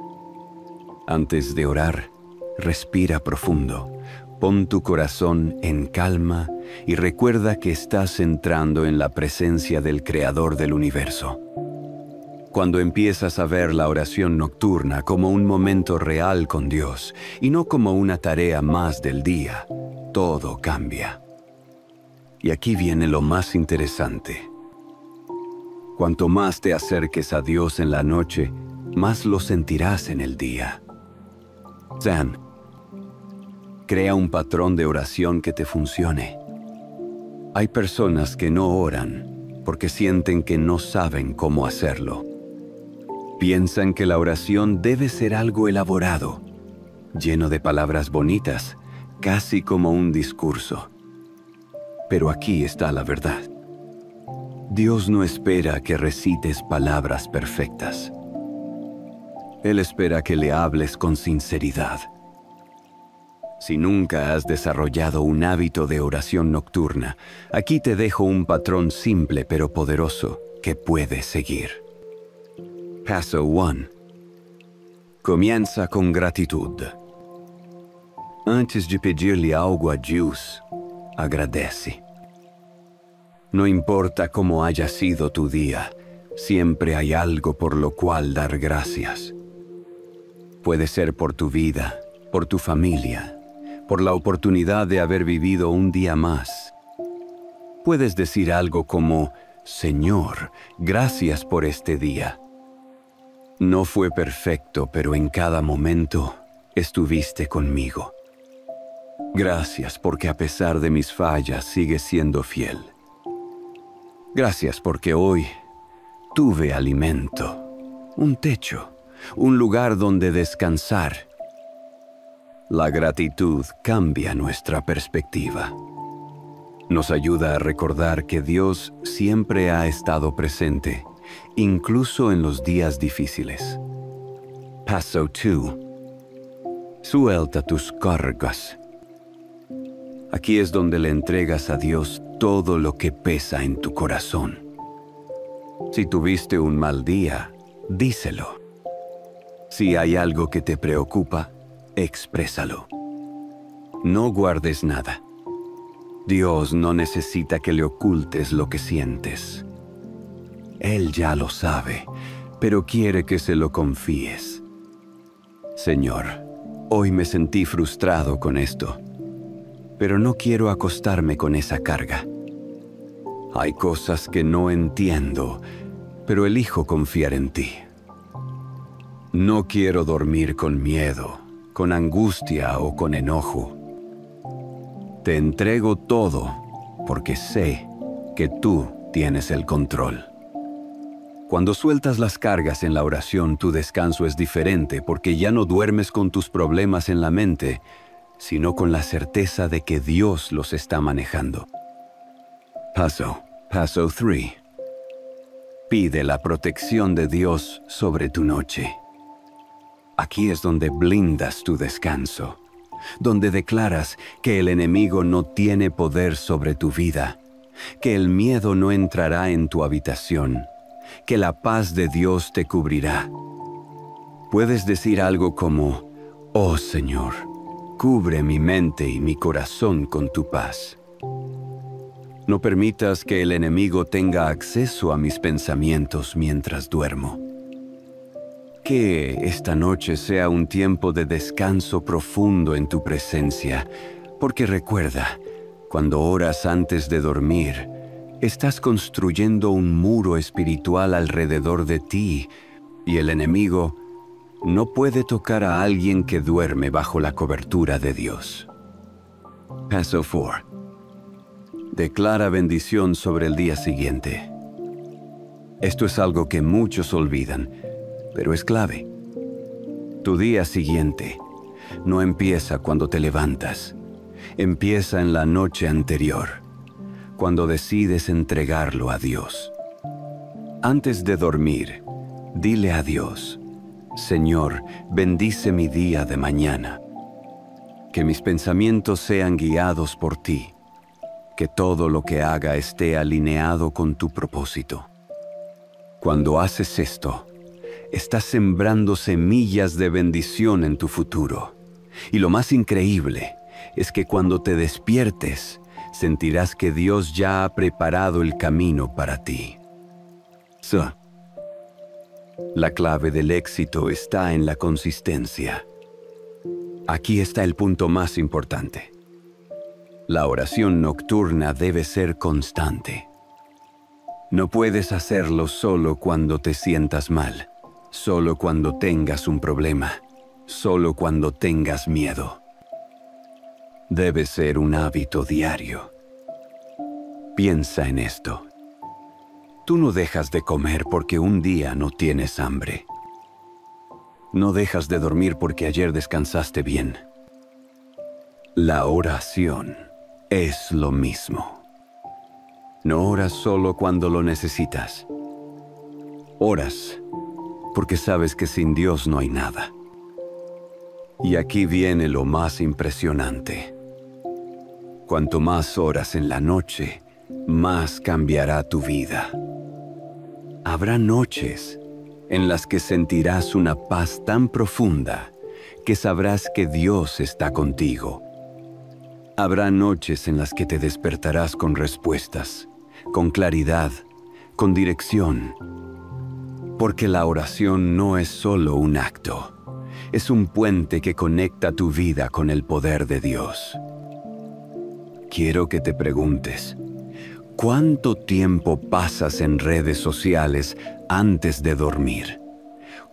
Antes de orar, respira profundo, pon tu corazón en calma y recuerda que estás entrando en la presencia del Creador del universo. Cuando empiezas a ver la oración nocturna como un momento real con Dios y no como una tarea más del día, todo cambia. Y aquí viene lo más interesante. Cuanto más te acerques a Dios en la noche, más lo sentirás en el día. Zan, crea un patrón de oración que te funcione. Hay personas que no oran porque sienten que no saben cómo hacerlo. Piensan que la oración debe ser algo elaborado, lleno de palabras bonitas, casi como un discurso. Pero aquí está la verdad. Dios no espera que recites palabras perfectas. Él espera que le hables con sinceridad. Si nunca has desarrollado un hábito de oración nocturna, aquí te dejo un patrón simple pero poderoso que puedes seguir. Paso 1. Comienza con gratitud. Antes de pedirle algo a Dios, agradece. No importa cómo haya sido tu día, siempre hay algo por lo cual dar gracias. Puede ser por tu vida, por tu familia, por la oportunidad de haber vivido un día más. Puedes decir algo como, Señor, gracias por este día. No fue perfecto, pero en cada momento estuviste conmigo. Gracias porque a pesar de mis fallas sigues siendo fiel. Gracias porque hoy tuve alimento, un techo, un lugar donde descansar. La gratitud cambia nuestra perspectiva. Nos ayuda a recordar que Dios siempre ha estado presente, incluso en los días difíciles. Paso 2. Suelta tus cargas. Aquí es donde le entregas a Dios todo lo que pesa en tu corazón. Si tuviste un mal día, díselo. Si hay algo que te preocupa, exprésalo. No guardes nada. Dios no necesita que le ocultes lo que sientes. Él ya lo sabe, pero quiere que se lo confíes. Señor, hoy me sentí frustrado con esto, pero no quiero acostarme con esa carga. Hay cosas que no entiendo, pero elijo confiar en ti. No quiero dormir con miedo, con angustia o con enojo. Te entrego todo porque sé que tú tienes el control. Cuando sueltas las cargas en la oración, tu descanso es diferente porque ya no duermes con tus problemas en la mente, sino con la certeza de que Dios los está manejando. Paso 3. Pide la protección de Dios sobre tu noche. Aquí es donde blindas tu descanso, donde declaras que el enemigo no tiene poder sobre tu vida, que el miedo no entrará en tu habitación, que la paz de Dios te cubrirá. Puedes decir algo como: «Oh Señor, cubre mi mente y mi corazón con tu paz». No permitas que el enemigo tenga acceso a mis pensamientos mientras duermo. Que esta noche sea un tiempo de descanso profundo en tu presencia, porque recuerda, cuando oras antes de dormir, estás construyendo un muro espiritual alrededor de ti, y el enemigo no puede tocar a alguien que duerme bajo la cobertura de Dios. Paso 4. Declara bendición sobre el día siguiente. Esto es algo que muchos olvidan, pero es clave. Tu día siguiente no empieza cuando te levantas, empieza en la noche anterior, cuando decides entregarlo a Dios. Antes de dormir, dile a Dios: «Señor, bendice mi día de mañana. Que mis pensamientos sean guiados por ti, que todo lo que haga esté alineado con tu propósito». Cuando haces esto, estás sembrando semillas de bendición en tu futuro. Y lo más increíble es que cuando te despiertes, sentirás que Dios ya ha preparado el camino para ti. La clave del éxito está en la consistencia. Aquí está el punto más importante. La oración nocturna debe ser constante. No puedes hacerlo solo cuando te sientas mal, solo cuando tengas un problema, solo cuando tengas miedo. Debe ser un hábito diario. Piensa en esto. Tú no dejas de comer porque un día no tienes hambre. No dejas de dormir porque ayer descansaste bien. La oración es lo mismo. No oras solo cuando lo necesitas. Oras porque sabes que sin Dios no hay nada. Y aquí viene lo más impresionante. Cuanto más oras en la noche, más cambiará tu vida. Habrá noches en las que sentirás una paz tan profunda que sabrás que Dios está contigo. Habrá noches en las que te despertarás con respuestas, con claridad, con dirección. Porque la oración no es solo un acto, es un puente que conecta tu vida con el poder de Dios. Quiero que te preguntes: ¿cuánto tiempo pasas en redes sociales antes de dormir?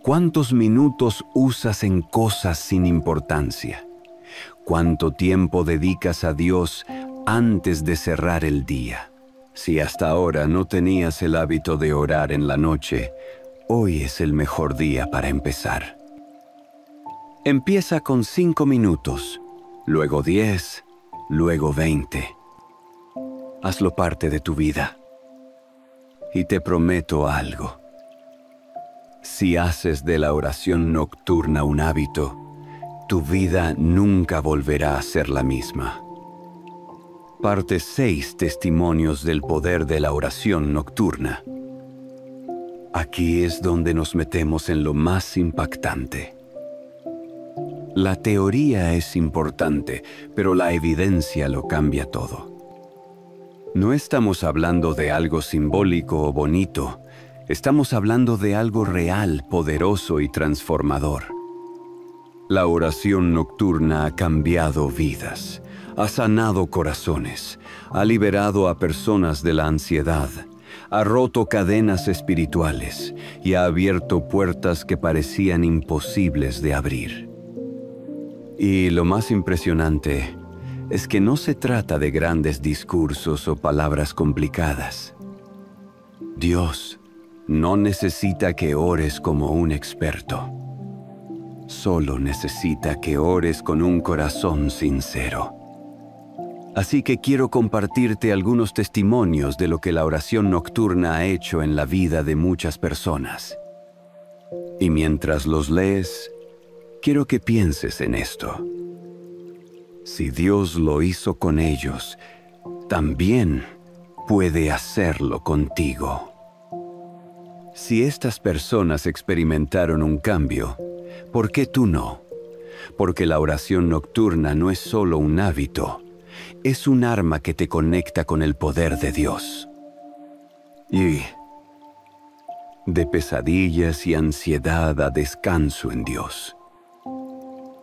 ¿Cuántos minutos usas en cosas sin importancia? ¿Cuánto tiempo dedicas a Dios antes de cerrar el día? Si hasta ahora no tenías el hábito de orar en la noche, hoy es el mejor día para empezar. Empieza con 5 minutos, luego 10, luego 20. Hazlo parte de tu vida. Y te prometo algo. Si haces de la oración nocturna un hábito, tu vida nunca volverá a ser la misma. Parte 6: testimonios del poder de la oración nocturna. Aquí es donde nos metemos en lo más impactante. La teoría es importante, pero la evidencia lo cambia todo. No estamos hablando de algo simbólico o bonito, estamos hablando de algo real, poderoso y transformador. La oración nocturna ha cambiado vidas, ha sanado corazones, ha liberado a personas de la ansiedad, ha roto cadenas espirituales y ha abierto puertas que parecían imposibles de abrir. Y lo más impresionante es que no se trata de grandes discursos o palabras complicadas. Dios no necesita que ores como un experto. Solo necesita que ores con un corazón sincero. Así que quiero compartirte algunos testimonios de lo que la oración nocturna ha hecho en la vida de muchas personas. Y mientras los lees, quiero que pienses en esto. Si Dios lo hizo con ellos, también puede hacerlo contigo. Si estas personas experimentaron un cambio, ¿por qué tú no? Porque la oración nocturna no es solo un hábito, es un arma que te conecta con el poder de Dios. Y de pesadillas y ansiedad a descanso en Dios.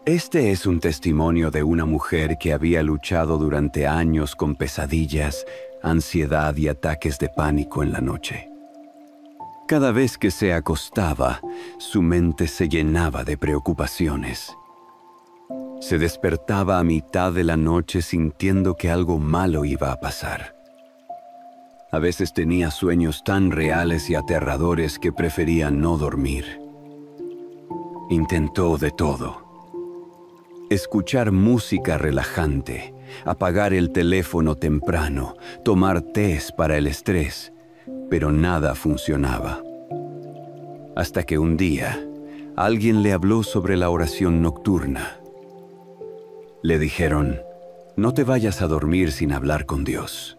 Este es un testimonio de una mujer que había luchado durante años con pesadillas, ansiedad y ataques de pánico en la noche. Cada vez que se acostaba, su mente se llenaba de preocupaciones. Se despertaba a mitad de la noche sintiendo que algo malo iba a pasar. A veces tenía sueños tan reales y aterradores que prefería no dormir. Intentó de todo. Escuchar música relajante, apagar el teléfono temprano, tomar tés para el estrés, pero nada funcionaba. Hasta que un día, alguien le habló sobre la oración nocturna. Le dijeron, no te vayas a dormir sin hablar con Dios.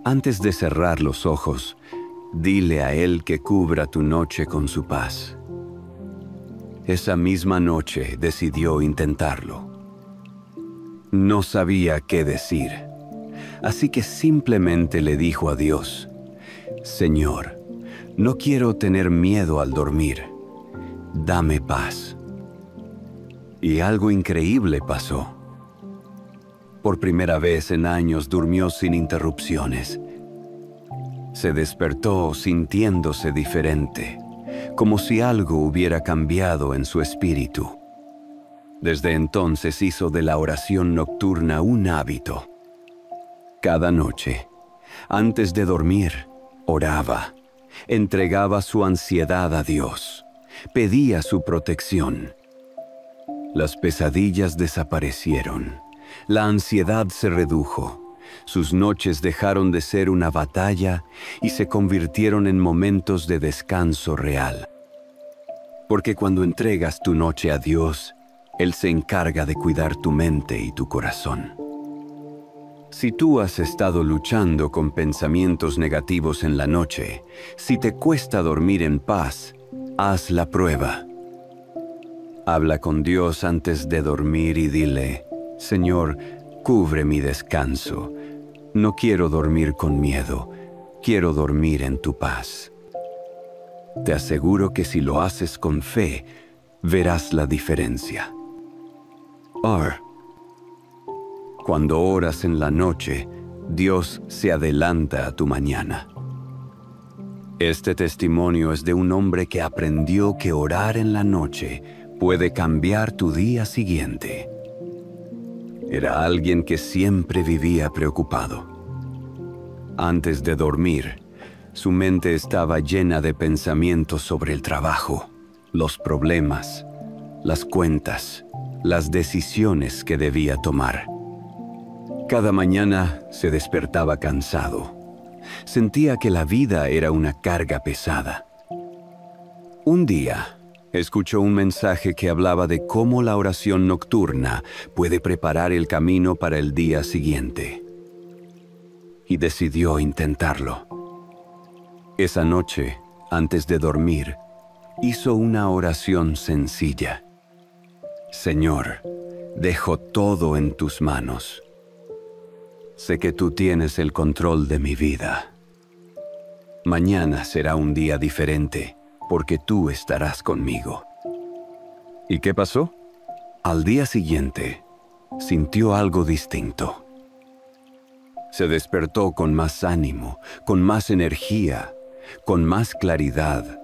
Antes de cerrar los ojos, dile a Él que cubra tu noche con su paz. Esa misma noche decidió intentarlo. No sabía qué decir, así que simplemente le dijo a Dios, Señor, no quiero tener miedo al dormir, dame paz. Y algo increíble pasó. Por primera vez en años durmió sin interrupciones. Se despertó sintiéndose diferente, como si algo hubiera cambiado en su espíritu. Desde entonces hizo de la oración nocturna un hábito. Cada noche, antes de dormir, oraba, entregaba su ansiedad a Dios, pedía su protección. Las pesadillas desaparecieron, la ansiedad se redujo, sus noches dejaron de ser una batalla y se convirtieron en momentos de descanso real. Porque cuando entregas tu noche a Dios, Él se encarga de cuidar tu mente y tu corazón. Si tú has estado luchando con pensamientos negativos en la noche, si te cuesta dormir en paz, haz la prueba. Habla con Dios antes de dormir y dile, Señor, cubre mi descanso. No quiero dormir con miedo, quiero dormir en tu paz. Te aseguro que si lo haces con fe, verás la diferencia. Cuando oras en la noche, Dios se adelanta a tu mañana. Este testimonio es de un hombre que aprendió que orar en la noche puede cambiar tu día siguiente. Era alguien que siempre vivía preocupado. Antes de dormir, su mente estaba llena de pensamientos sobre el trabajo, los problemas, las cuentas, las decisiones que debía tomar. Cada mañana se despertaba cansado. Sentía que la vida era una carga pesada. Un día, escuchó un mensaje que hablaba de cómo la oración nocturna puede preparar el camino para el día siguiente. Y decidió intentarlo. Esa noche, antes de dormir, hizo una oración sencilla. Señor, dejo todo en tus manos. Sé que tú tienes el control de mi vida. Mañana será un día diferente, porque tú estarás conmigo. ¿Y qué pasó? Al día siguiente, sintió algo distinto. Se despertó con más ánimo, con más energía, con más claridad.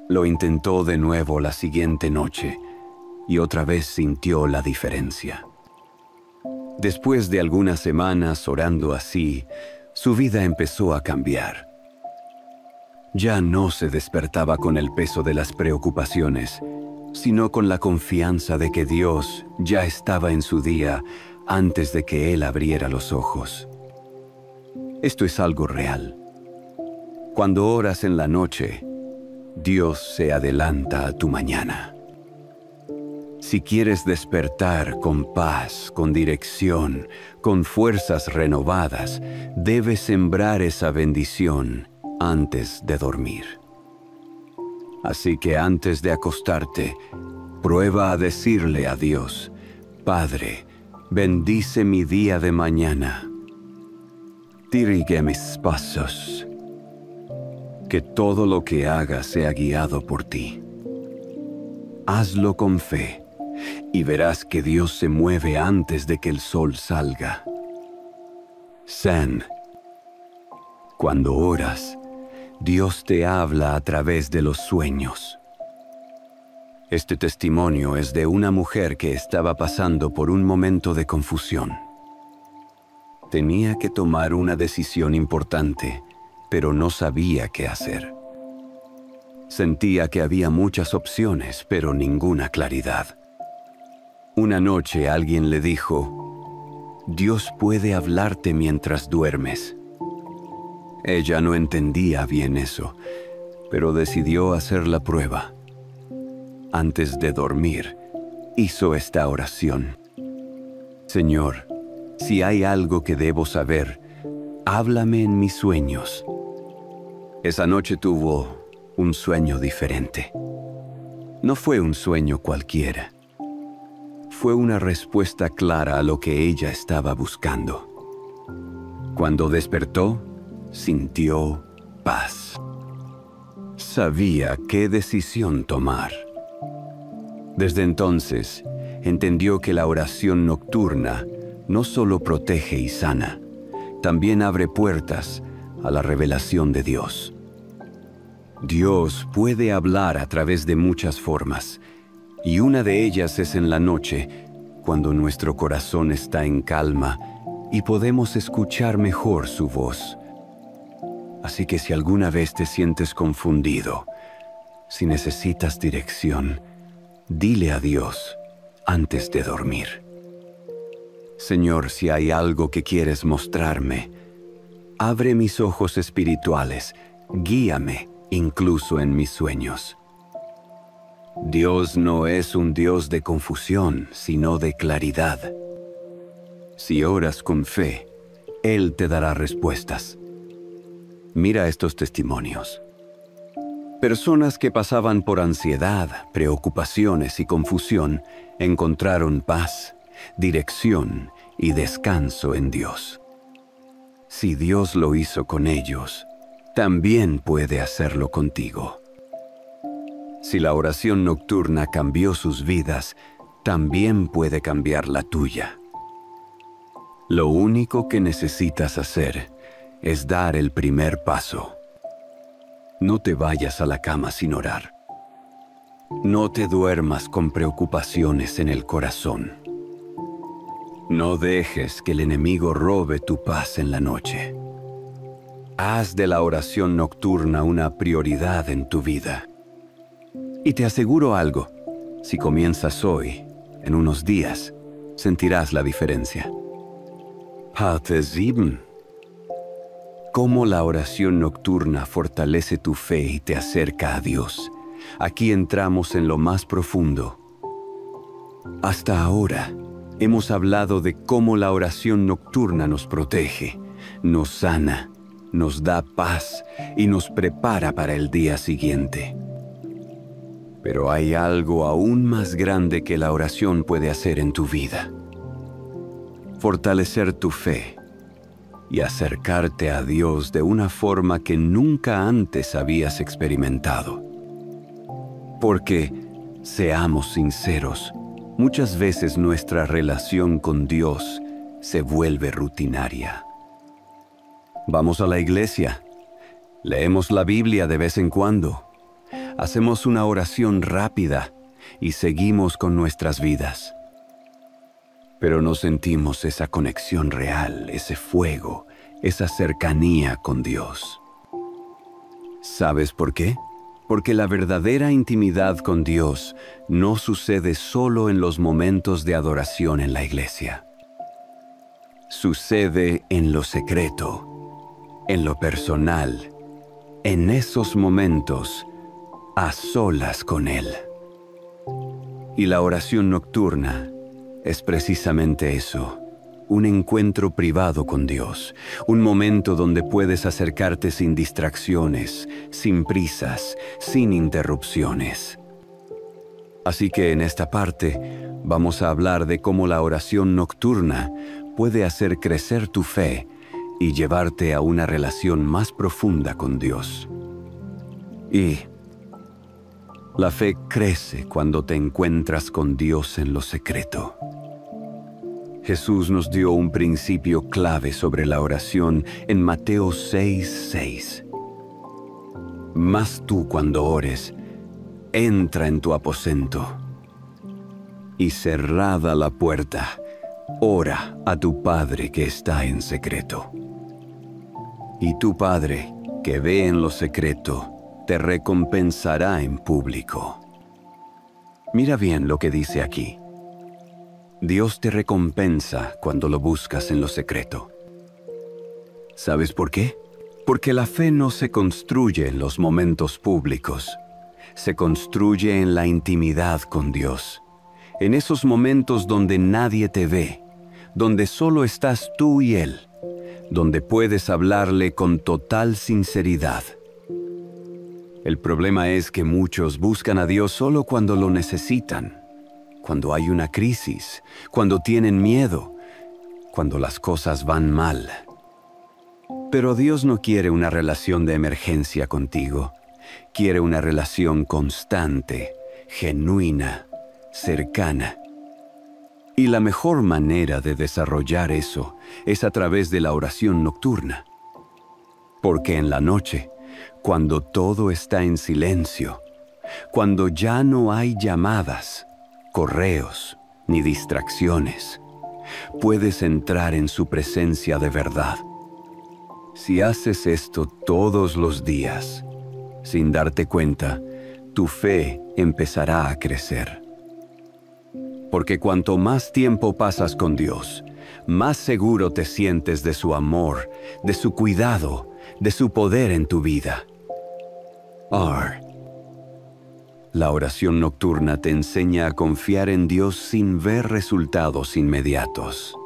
Lo intentó de nuevo la siguiente noche y otra vez sintió la diferencia. Después de algunas semanas orando así, su vida empezó a cambiar. Ya no se despertaba con el peso de las preocupaciones, sino con la confianza de que Dios ya estaba en su día antes de que él abriera los ojos. Esto es algo real. Cuando oras en la noche, Dios se adelanta a tu mañana. Si quieres despertar con paz, con dirección, con fuerzas renovadas, debes sembrar esa bendición antes de dormir. Así que antes de acostarte, prueba a decirle a Dios: Padre, bendice mi día de mañana. Dirige mis pasos. Que todo lo que haga sea guiado por ti. Hazlo con fe y verás que Dios se mueve antes de que el sol salga. Zen. Cuando oras, Dios te habla a través de los sueños. Este testimonio es de una mujer que estaba pasando por un momento de confusión. Tenía que tomar una decisión importante, pero no sabía qué hacer. Sentía que había muchas opciones, pero ninguna claridad. Una noche alguien le dijo: Dios puede hablarte mientras duermes. Ella no entendía bien eso, pero decidió hacer la prueba. Antes de dormir, hizo esta oración: Señor, si hay algo que debo saber, háblame en mis sueños. Esa noche tuvo un sueño diferente. No fue un sueño cualquiera. Fue una respuesta clara a lo que ella estaba buscando. Cuando despertó, sintió paz. Sabía qué decisión tomar. Desde entonces, entendió que la oración nocturna no solo protege y sana, también abre puertas a la revelación de Dios. Dios puede hablar a través de muchas formas, y una de ellas es en la noche, cuando nuestro corazón está en calma y podemos escuchar mejor su voz. Así que si alguna vez te sientes confundido, si necesitas dirección, dile a Dios antes de dormir: Señor, si hay algo que quieres mostrarme, abre mis ojos espirituales, guíame incluso en mis sueños. Dios no es un Dios de confusión, sino de claridad. Si oras con fe, Él te dará respuestas. Mira estos testimonios. Personas que pasaban por ansiedad, preocupaciones y confusión encontraron paz, dirección y descanso en Dios. Si Dios lo hizo con ellos, también puede hacerlo contigo. Si la oración nocturna cambió sus vidas, también puede cambiar la tuya. Lo único que necesitas hacer es dar el primer paso. No te vayas a la cama sin orar. No te duermas con preocupaciones en el corazón. No dejes que el enemigo robe tu paz en la noche. Haz de la oración nocturna una prioridad en tu vida. Y te aseguro algo: si comienzas hoy, en unos días, sentirás la diferencia. Parte 7. Cómo la oración nocturna fortalece tu fe y te acerca a Dios. Aquí entramos en lo más profundo. Hasta ahora, hemos hablado de cómo la oración nocturna nos protege, nos sana, nos da paz y nos prepara para el día siguiente. Pero hay algo aún más grande que la oración puede hacer en tu vida. Fortalecer tu fe y acercarte a Dios de una forma que nunca antes habías experimentado. Porque, seamos sinceros, muchas veces nuestra relación con Dios se vuelve rutinaria. Vamos a la iglesia, leemos la Biblia de vez en cuando, hacemos una oración rápida y seguimos con nuestras vidas. Pero no sentimos esa conexión real, ese fuego, esa cercanía con Dios. ¿Sabes por qué? Porque la verdadera intimidad con Dios no sucede solo en los momentos de adoración en la iglesia. Sucede en lo secreto, en lo personal, en esos momentos, a solas con Él. Y la oración nocturna es precisamente eso, un encuentro privado con Dios, un momento donde puedes acercarte sin distracciones, sin prisas, sin interrupciones. Así que en esta parte vamos a hablar de cómo la oración nocturna puede hacer crecer tu fe y llevarte a una relación más profunda con Dios. Y la fe crece cuando te encuentras con Dios en lo secreto. Jesús nos dio un principio clave sobre la oración en Mateo 6:6. Mas tú, cuando ores, entra en tu aposento y cerrada la puerta, ora a tu Padre que está en secreto. Y tu Padre, que ve en lo secreto, te recompensará en público. Mira bien lo que dice aquí. Dios te recompensa cuando lo buscas en lo secreto. ¿Sabes por qué? Porque la fe no se construye en los momentos públicos. Se construye en la intimidad con Dios. En esos momentos donde nadie te ve, donde solo estás tú y Él, donde puedes hablarle con total sinceridad. El problema es que muchos buscan a Dios solo cuando lo necesitan. Cuando hay una crisis, cuando tienen miedo, cuando las cosas van mal. Pero Dios no quiere una relación de emergencia contigo. Quiere una relación constante, genuina, cercana. Y la mejor manera de desarrollar eso es a través de la oración nocturna. Porque en la noche, cuando todo está en silencio, cuando ya no hay llamadas, correos ni distracciones, puedes entrar en su presencia de verdad. Si haces esto todos los días, sin darte cuenta, tu fe empezará a crecer. Porque cuanto más tiempo pasas con Dios, más seguro te sientes de su amor, de su cuidado, de su poder en tu vida. La oración nocturna te enseña a confiar en Dios sin ver resultados inmediatos.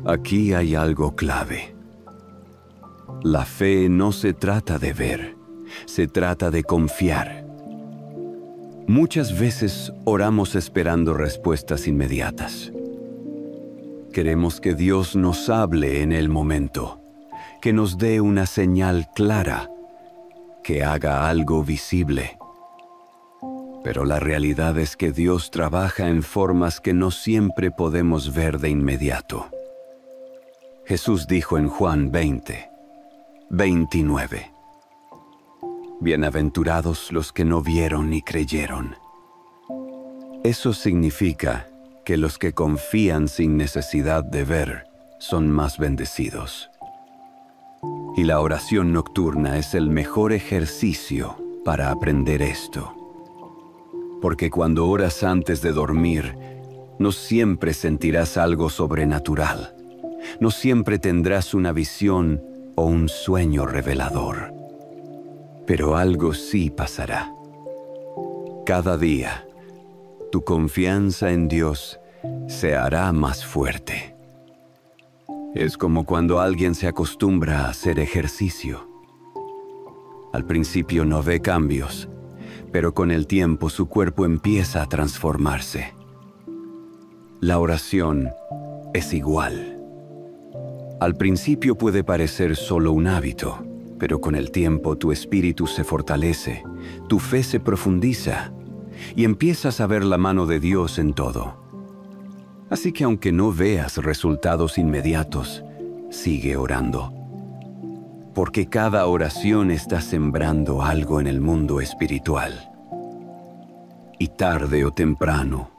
Aquí hay algo clave. La fe no se trata de ver, se trata de confiar. Muchas veces oramos esperando respuestas inmediatas. Queremos que Dios nos hable en el momento, que nos dé una señal clara, que haga algo visible. Pero la realidad es que Dios trabaja en formas que no siempre podemos ver de inmediato. Jesús dijo en Juan 20:29. Bienaventurados los que no vieron ni creyeron. Eso significa que los que confían sin necesidad de ver son más bendecidos. Y la oración nocturna es el mejor ejercicio para aprender esto. Porque cuando oras antes de dormir, no siempre sentirás algo sobrenatural. No siempre tendrás una visión o un sueño revelador. Pero algo sí pasará. Cada día, tu confianza en Dios se hará más fuerte. Es como cuando alguien se acostumbra a hacer ejercicio. Al principio no ve cambios, pero con el tiempo su cuerpo empieza a transformarse. La oración es igual. Al principio puede parecer solo un hábito, pero con el tiempo tu espíritu se fortalece, tu fe se profundiza y empiezas a ver la mano de Dios en todo. Así que aunque no veas resultados inmediatos, sigue orando. Porque cada oración está sembrando algo en el mundo espiritual. Y tarde o temprano,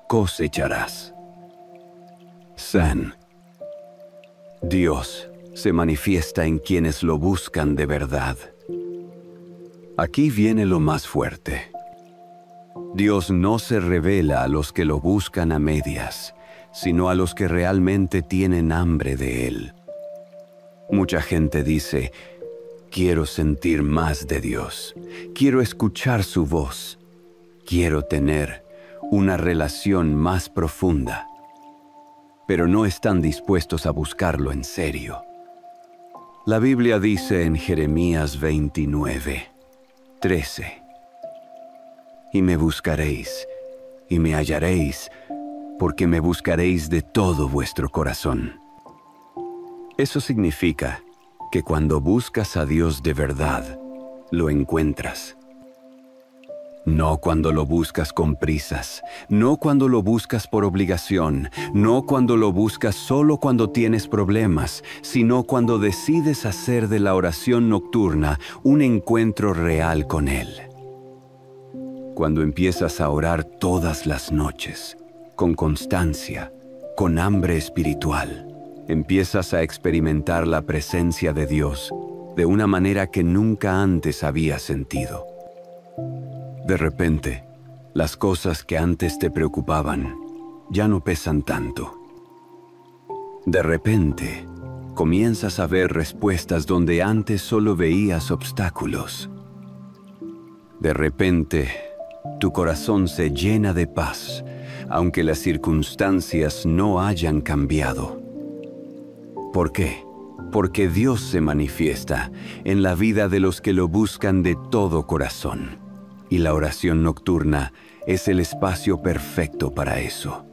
cosecharás. San. Dios se manifiesta en quienes lo buscan de verdad. Aquí viene lo más fuerte. Dios no se revela a los que lo buscan a medias, sino a los que realmente tienen hambre de Él. Mucha gente dice, quiero sentir más de Dios, quiero escuchar su voz, quiero tener una relación más profunda, pero no están dispuestos a buscarlo en serio. La Biblia dice en Jeremías 29:13, y me buscaréis, y me hallaréis, porque me buscaréis de todo vuestro corazón. Eso significa que cuando buscas a Dios de verdad, lo encuentras. No cuando lo buscas con prisas, no cuando lo buscas por obligación, no cuando lo buscas solo cuando tienes problemas, sino cuando decides hacer de la oración nocturna un encuentro real con Él. Cuando empiezas a orar todas las noches, con constancia, con hambre espiritual, empiezas a experimentar la presencia de Dios de una manera que nunca antes habías sentido. De repente, las cosas que antes te preocupaban ya no pesan tanto. De repente, comienzas a ver respuestas donde antes solo veías obstáculos. De repente, tu corazón se llena de paz, aunque las circunstancias no hayan cambiado. ¿Por qué? Porque Dios se manifiesta en la vida de los que lo buscan de todo corazón. Y la oración nocturna es el espacio perfecto para eso.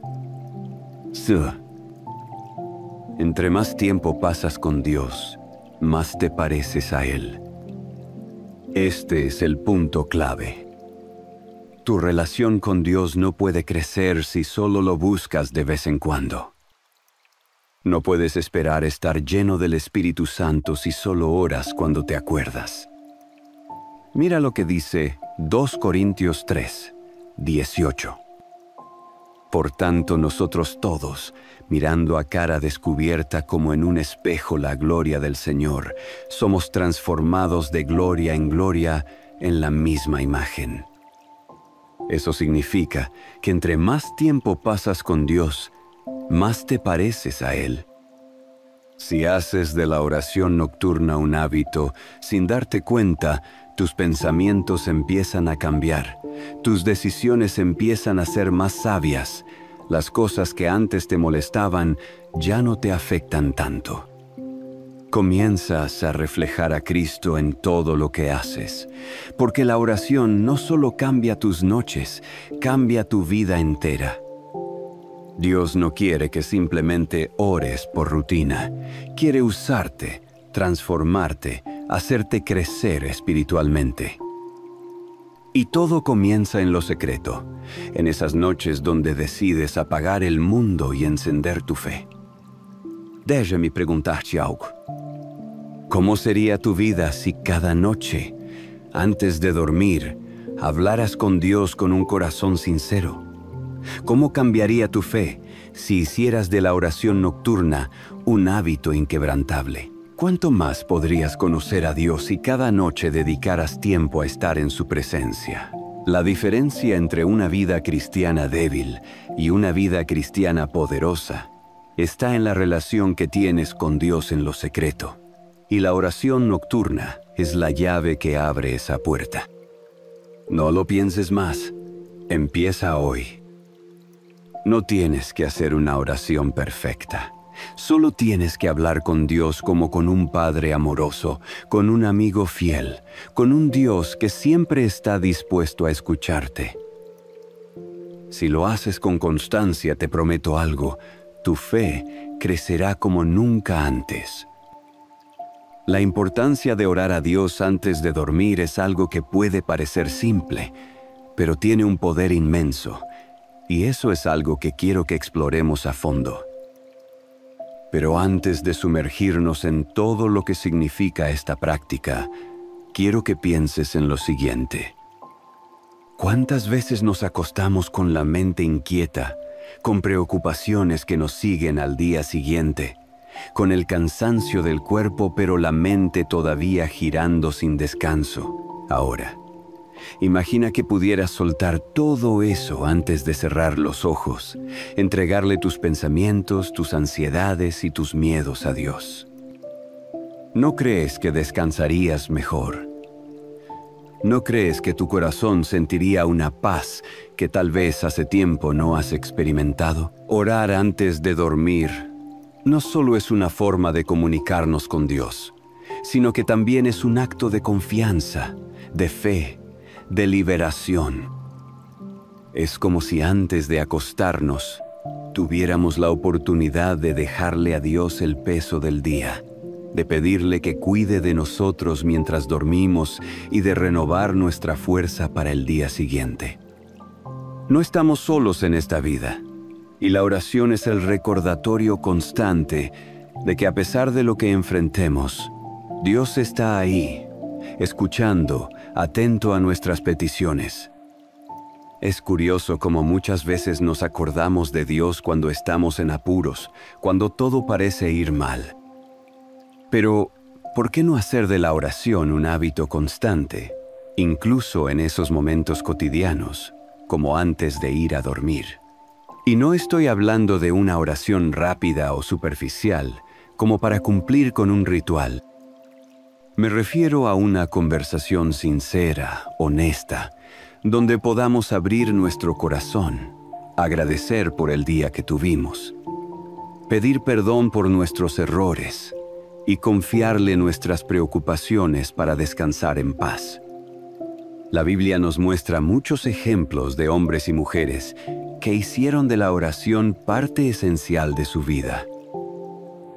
Entre más tiempo pasas con Dios, más te pareces a Él. Este es el punto clave. Tu relación con Dios no puede crecer si solo lo buscas de vez en cuando. No puedes esperar estar lleno del Espíritu Santo si solo oras cuando te acuerdas. Mira lo que dice 2 Corintios 3:18. Por tanto, nosotros todos, mirando a cara descubierta como en un espejo la gloria del Señor, somos transformados de gloria en gloria en la misma imagen. Eso significa que entre más tiempo pasas con Dios, más te pareces a Él. Si haces de la oración nocturna un hábito, sin darte cuenta, tus pensamientos empiezan a cambiar, tus decisiones empiezan a ser más sabias, las cosas que antes te molestaban ya no te afectan tanto. Comienzas a reflejar a Cristo en todo lo que haces, porque la oración no solo cambia tus noches, cambia tu vida entera. Dios no quiere que simplemente ores por rutina, quiere usarte, transformarte, hacerte crecer espiritualmente. Y todo comienza en lo secreto, en esas noches donde decides apagar el mundo y encender tu fe. Déjame preguntarte algo. ¿Cómo sería tu vida si cada noche, antes de dormir, hablaras con Dios con un corazón sincero? ¿Cómo cambiaría tu fe si hicieras de la oración nocturna un hábito inquebrantable? ¿Cuánto más podrías conocer a Dios si cada noche dedicaras tiempo a estar en su presencia? La diferencia entre una vida cristiana débil y una vida cristiana poderosa está en la relación que tienes con Dios en lo secreto. Y la oración nocturna es la llave que abre esa puerta. No lo pienses más. Empieza hoy. No tienes que hacer una oración perfecta. Solo tienes que hablar con Dios como con un padre amoroso, con un amigo fiel, con un Dios que siempre está dispuesto a escucharte. Si lo haces con constancia, te prometo algo, tu fe crecerá como nunca antes. La importancia de orar a Dios antes de dormir es algo que puede parecer simple, pero tiene un poder inmenso, y eso es algo que quiero que exploremos a fondo. Pero antes de sumergirnos en todo lo que significa esta práctica, quiero que pienses en lo siguiente. ¿Cuántas veces nos acostamos con la mente inquieta, con preocupaciones que nos siguen al día siguiente, con el cansancio del cuerpo pero la mente todavía girando sin descanso? Ahora, imagina que pudieras soltar todo eso antes de cerrar los ojos, entregarle tus pensamientos, tus ansiedades y tus miedos a Dios. ¿No crees que descansarías mejor? ¿No crees que tu corazón sentiría una paz que tal vez hace tiempo no has experimentado? Orar antes de dormir no solo es una forma de comunicarnos con Dios, sino que también es un acto de confianza, de fe, de liberación. Es como si antes de acostarnos tuviéramos la oportunidad de dejarle a Dios el peso del día, de pedirle que cuide de nosotros mientras dormimos y de renovar nuestra fuerza para el día siguiente. No estamos solos en esta vida, y la oración es el recordatorio constante de que a pesar de lo que enfrentemos, Dios está ahí, escuchando, atento a nuestras peticiones. Es curioso cómo muchas veces nos acordamos de Dios cuando estamos en apuros, cuando todo parece ir mal. Pero, ¿por qué no hacer de la oración un hábito constante, incluso en esos momentos cotidianos, como antes de ir a dormir? Y no estoy hablando de una oración rápida o superficial, como para cumplir con un ritual. Me refiero a una conversación sincera, honesta, donde podamos abrir nuestro corazón, agradecer por el día que tuvimos, pedir perdón por nuestros errores y confiarle nuestras preocupaciones para descansar en paz. La Biblia nos muestra muchos ejemplos de hombres y mujeres que hicieron de la oración parte esencial de su vida.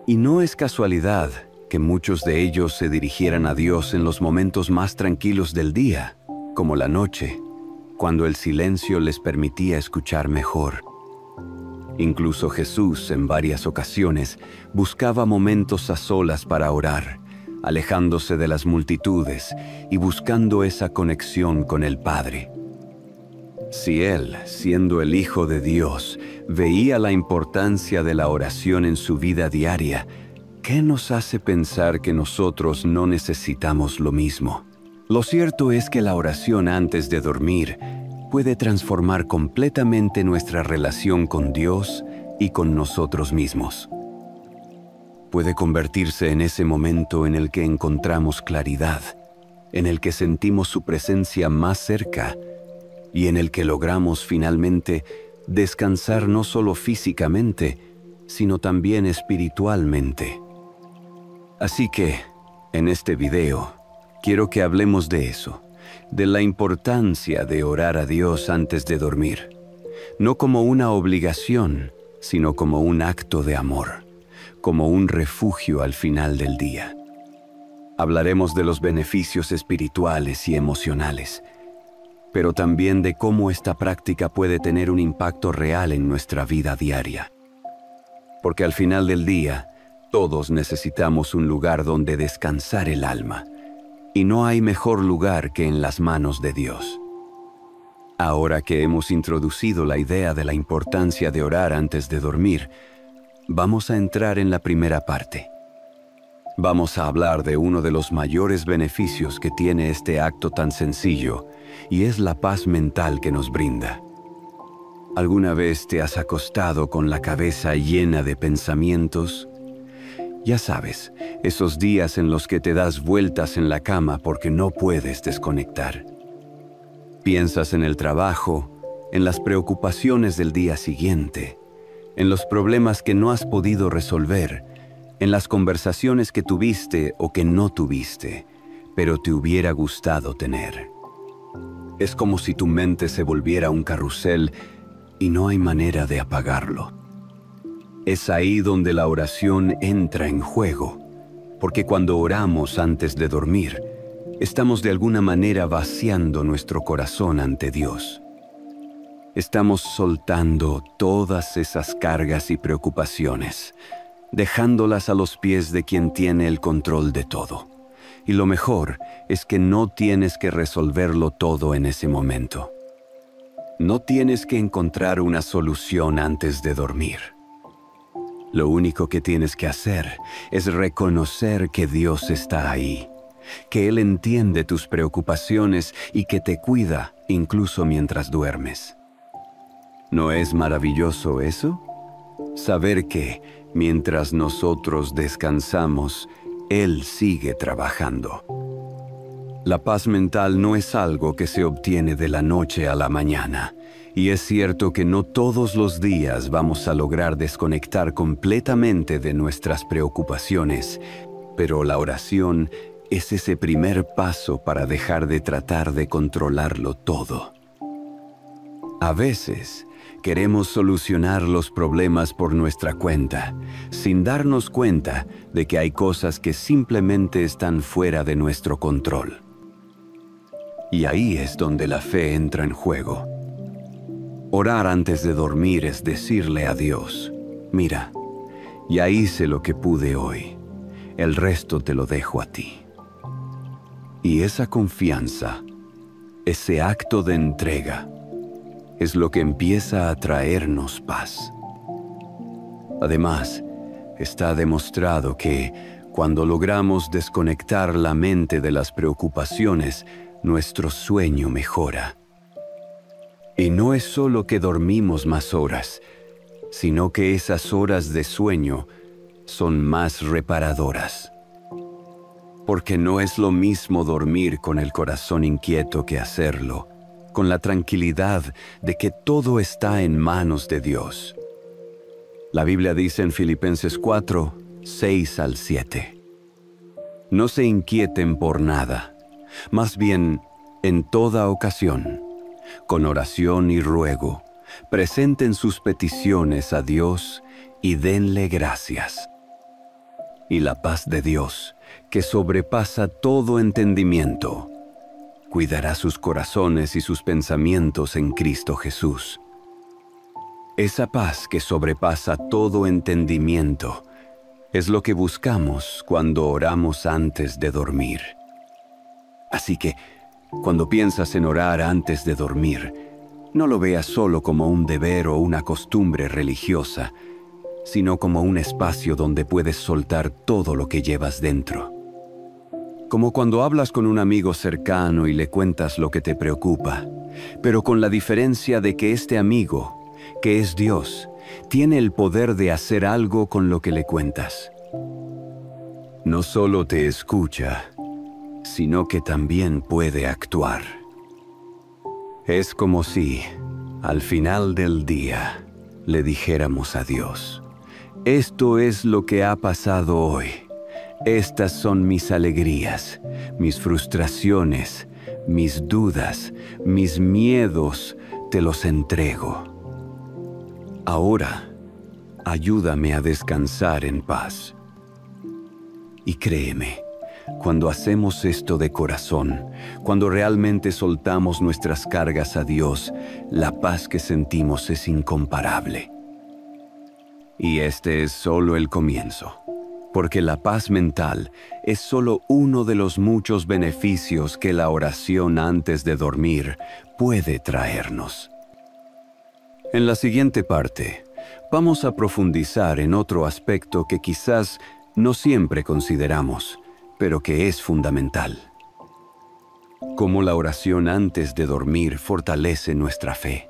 Y no es casualidad que muchos de ellos se dirigieran a Dios en los momentos más tranquilos del día, como la noche, cuando el silencio les permitía escuchar mejor. Incluso Jesús, en varias ocasiones, buscaba momentos a solas para orar, alejándose de las multitudes y buscando esa conexión con el Padre. Si Él, siendo el Hijo de Dios, veía la importancia de la oración en su vida diaria, ¿qué nos hace pensar que nosotros no necesitamos lo mismo? Lo cierto es que la oración antes de dormir puede transformar completamente nuestra relación con Dios y con nosotros mismos. Puede convertirse en ese momento en el que encontramos claridad, en el que sentimos su presencia más cerca y en el que logramos finalmente descansar no solo físicamente, sino también espiritualmente. Así que, en este video, quiero que hablemos de eso, de la importancia de orar a Dios antes de dormir, no como una obligación, sino como un acto de amor, como un refugio al final del día. Hablaremos de los beneficios espirituales y emocionales, pero también de cómo esta práctica puede tener un impacto real en nuestra vida diaria. Porque al final del día, todos necesitamos un lugar donde descansar el alma, y no hay mejor lugar que en las manos de Dios. Ahora que hemos introducido la idea de la importancia de orar antes de dormir, vamos a entrar en la primera parte. Vamos a hablar de uno de los mayores beneficios que tiene este acto tan sencillo, y es la paz mental que nos brinda. ¿Alguna vez te has acostado con la cabeza llena de pensamientos? Ya sabes, esos días en los que te das vueltas en la cama porque no puedes desconectar. Piensas en el trabajo, en las preocupaciones del día siguiente, en los problemas que no has podido resolver, en las conversaciones que tuviste o que no tuviste, pero te hubiera gustado tener. Es como si tu mente se volviera un carrusel y no hay manera de apagarlo. Es ahí donde la oración entra en juego, porque cuando oramos antes de dormir, estamos de alguna manera vaciando nuestro corazón ante Dios. Estamos soltando todas esas cargas y preocupaciones, dejándolas a los pies de quien tiene el control de todo. Y lo mejor es que no tienes que resolverlo todo en ese momento. No tienes que encontrar una solución antes de dormir. Lo único que tienes que hacer es reconocer que Dios está ahí, que Él entiende tus preocupaciones y que te cuida incluso mientras duermes. ¿No es maravilloso eso? Saber que, mientras nosotros descansamos, Él sigue trabajando. La paz mental no es algo que se obtiene de la noche a la mañana, y es cierto que no todos los días vamos a lograr desconectar completamente de nuestras preocupaciones, pero la oración es ese primer paso para dejar de tratar de controlarlo todo. A veces, queremos solucionar los problemas por nuestra cuenta, sin darnos cuenta de que hay cosas que simplemente están fuera de nuestro control. Y ahí es donde la fe entra en juego. Orar antes de dormir es decirle a Dios: mira, ya hice lo que pude hoy, el resto te lo dejo a ti. Y esa confianza, ese acto de entrega, es lo que empieza a traernos paz. Además, está demostrado que cuando logramos desconectar la mente de las preocupaciones, nuestro sueño mejora. Y no es solo que dormimos más horas, sino que esas horas de sueño son más reparadoras. Porque no es lo mismo dormir con el corazón inquieto que hacerlo con la tranquilidad de que todo está en manos de Dios. La Biblia dice en Filipenses 4, 6 al 7. No se inquieten por nada, más bien, en toda ocasión, con oración y ruego, presenten sus peticiones a Dios y denle gracias. Y la paz de Dios, que sobrepasa todo entendimiento, cuidará sus corazones y sus pensamientos en Cristo Jesús. Esa paz que sobrepasa todo entendimiento es lo que buscamos cuando oramos antes de dormir. Así que, cuando piensas en orar antes de dormir, no lo veas solo como un deber o una costumbre religiosa, sino como un espacio donde puedes soltar todo lo que llevas dentro. Como cuando hablas con un amigo cercano y le cuentas lo que te preocupa, pero con la diferencia de que este amigo, que es Dios, tiene el poder de hacer algo con lo que le cuentas. No solo te escucha, sino que también puede actuar. Es como si, al final del día, le dijéramos a Dios: esto es lo que ha pasado hoy. Estas son mis alegrías, mis frustraciones, mis dudas, mis miedos, te los entrego. Ahora, ayúdame a descansar en paz. Y créeme, cuando hacemos esto de corazón, cuando realmente soltamos nuestras cargas a Dios, la paz que sentimos es incomparable. Y este es solo el comienzo. Porque la paz mental es solo uno de los muchos beneficios que la oración antes de dormir puede traernos. En la siguiente parte, vamos a profundizar en otro aspecto que quizás no siempre consideramos, pero que es fundamental. Cómo la oración antes de dormir fortalece nuestra fe.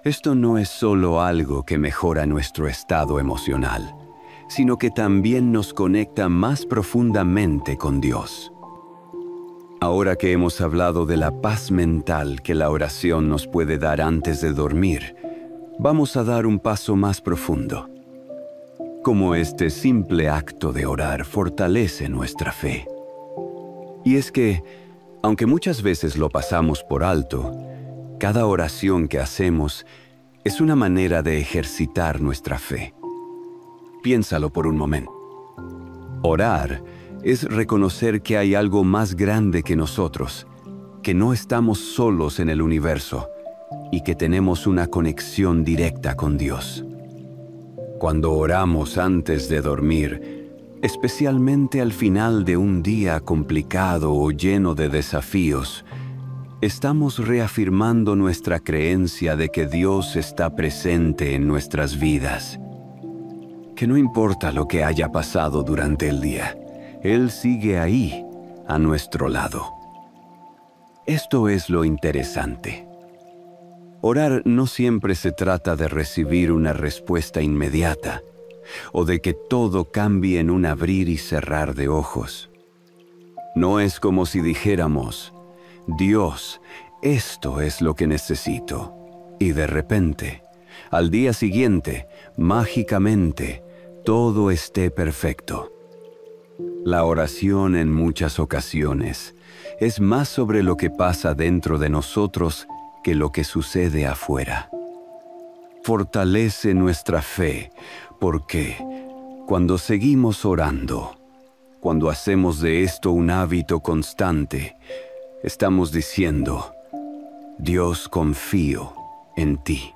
Esto no es solo algo que mejora nuestro estado emocional, sino que también nos conecta más profundamente con Dios. Ahora que hemos hablado de la paz mental que la oración nos puede dar antes de dormir, vamos a dar un paso más profundo. Cómo este simple acto de orar fortalece nuestra fe. Y es que, aunque muchas veces lo pasamos por alto, cada oración que hacemos es una manera de ejercitar nuestra fe. Piénsalo por un momento. Orar es reconocer que hay algo más grande que nosotros, que no estamos solos en el universo y que tenemos una conexión directa con Dios. Cuando oramos antes de dormir, especialmente al final de un día complicado o lleno de desafíos, estamos reafirmando nuestra creencia de que Dios está presente en nuestras vidas. Que no importa lo que haya pasado durante el día, Él sigue ahí, a nuestro lado. Esto es lo interesante. Orar no siempre se trata de recibir una respuesta inmediata o de que todo cambie en un abrir y cerrar de ojos. No es como si dijéramos, Dios, esto es lo que necesito, y de repente, al día siguiente, mágicamente, todo esté perfecto. La oración en muchas ocasiones es más sobre lo que pasa dentro de nosotros que lo que sucede afuera. Fortalece nuestra fe porque cuando seguimos orando, cuando hacemos de esto un hábito constante, estamos diciendo, Dios, confío en ti,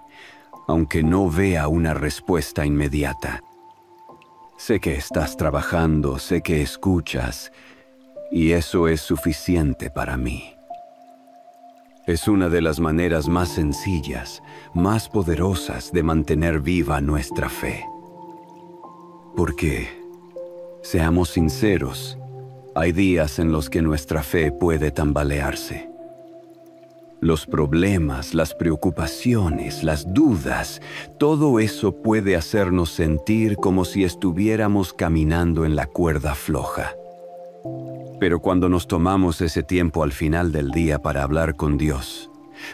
aunque no vea una respuesta inmediata. Sé que estás trabajando, sé que escuchas, y eso es suficiente para mí. Es una de las maneras más sencillas, más poderosas de mantener viva nuestra fe. Porque, seamos sinceros, hay días en los que nuestra fe puede tambalearse. Los problemas, las preocupaciones, las dudas, todo eso puede hacernos sentir como si estuviéramos caminando en la cuerda floja. Pero cuando nos tomamos ese tiempo al final del día para hablar con Dios,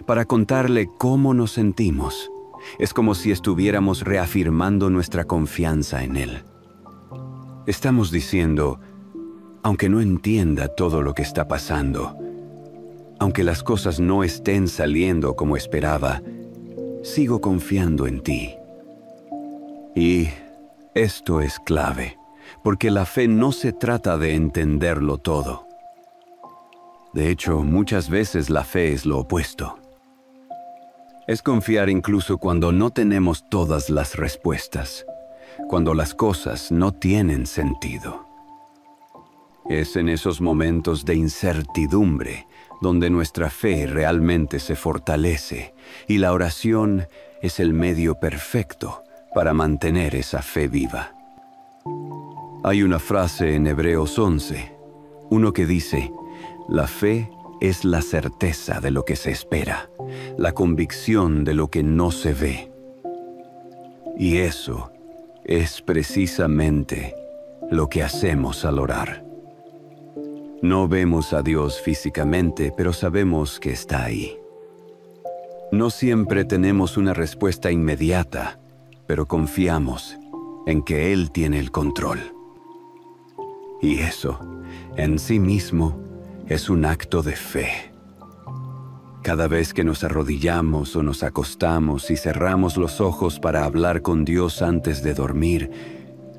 para contarle cómo nos sentimos, es como si estuviéramos reafirmando nuestra confianza en Él. Estamos diciendo, aunque no entienda todo lo que está pasando, aunque las cosas no estén saliendo como esperaba, sigo confiando en ti. Y esto es clave, porque la fe no se trata de entenderlo todo. De hecho, muchas veces la fe es lo opuesto. Es confiar incluso cuando no tenemos todas las respuestas, cuando las cosas no tienen sentido. Es en esos momentos de incertidumbre donde nuestra fe realmente se fortalece y la oración es el medio perfecto para mantener esa fe viva. Hay una frase en Hebreos 11, uno que dice, la fe es la certeza de lo que se espera, la convicción de lo que no se ve. Y eso es precisamente lo que hacemos al orar. No vemos a Dios físicamente, pero sabemos que está ahí. No siempre tenemos una respuesta inmediata, pero confiamos en que Él tiene el control. Y eso, en sí mismo, es un acto de fe. Cada vez que nos arrodillamos o nos acostamos y cerramos los ojos para hablar con Dios antes de dormir,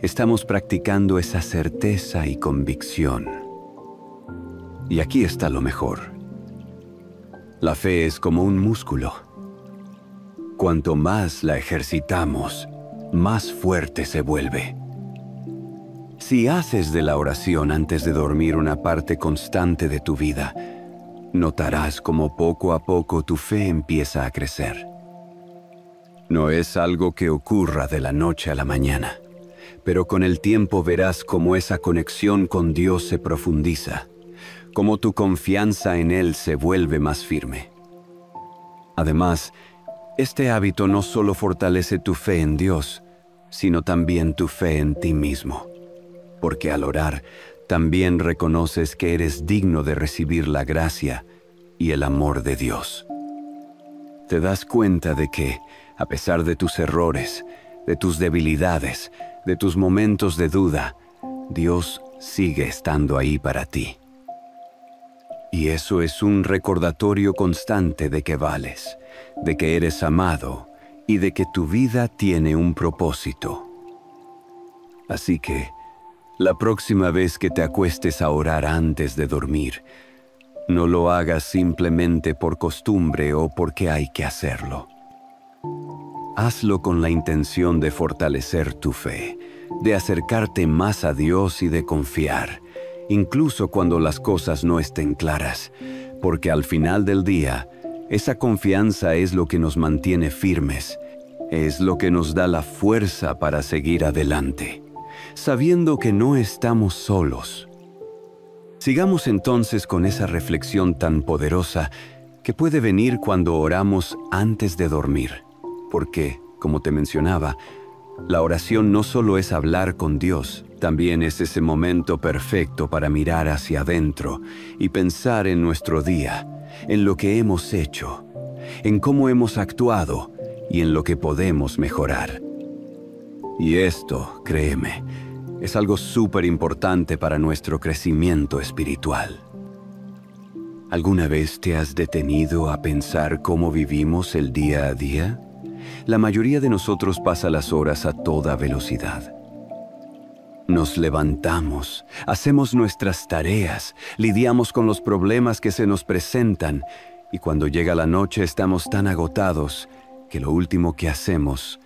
estamos practicando esa certeza y convicción. Y aquí está lo mejor. La fe es como un músculo. Cuanto más la ejercitamos, más fuerte se vuelve. Si haces de la oración antes de dormir una parte constante de tu vida, notarás cómo poco a poco tu fe empieza a crecer. No es algo que ocurra de la noche a la mañana, pero con el tiempo verás cómo esa conexión con Dios se profundiza, cómo tu confianza en Él se vuelve más firme. Además, este hábito no solo fortalece tu fe en Dios, sino también tu fe en ti mismo. Porque al orar, también reconoces que eres digno de recibir la gracia y el amor de Dios. te das cuenta de que, a pesar de tus errores, de tus debilidades, de tus momentos de duda, Dios sigue estando ahí para ti. Y eso es un recordatorio constante de que vales, de que eres amado y de que tu vida tiene un propósito. Así que, la próxima vez que te acuestes a orar antes de dormir, no lo hagas simplemente por costumbre o porque hay que hacerlo. Hazlo con la intención de fortalecer tu fe, de acercarte más a Dios y de confiar, incluso cuando las cosas no estén claras, porque al final del día, esa confianza es lo que nos mantiene firmes, es lo que nos da la fuerza para seguir adelante, sabiendo que no estamos solos. Sigamos entonces con esa reflexión tan poderosa que puede venir cuando oramos antes de dormir, porque, como te mencionaba, la oración no solo es hablar con Dios, también es ese momento perfecto para mirar hacia adentro y pensar en nuestro día, en lo que hemos hecho, en cómo hemos actuado y en lo que podemos mejorar. Y esto, créeme, es algo súper importante para nuestro crecimiento espiritual. ¿Alguna vez te has detenido a pensar cómo vivimos el día a día? La mayoría de nosotros pasa las horas a toda velocidad. Nos levantamos, hacemos nuestras tareas, lidiamos con los problemas que se nos presentan y cuando llega la noche estamos tan agotados que lo último que hacemos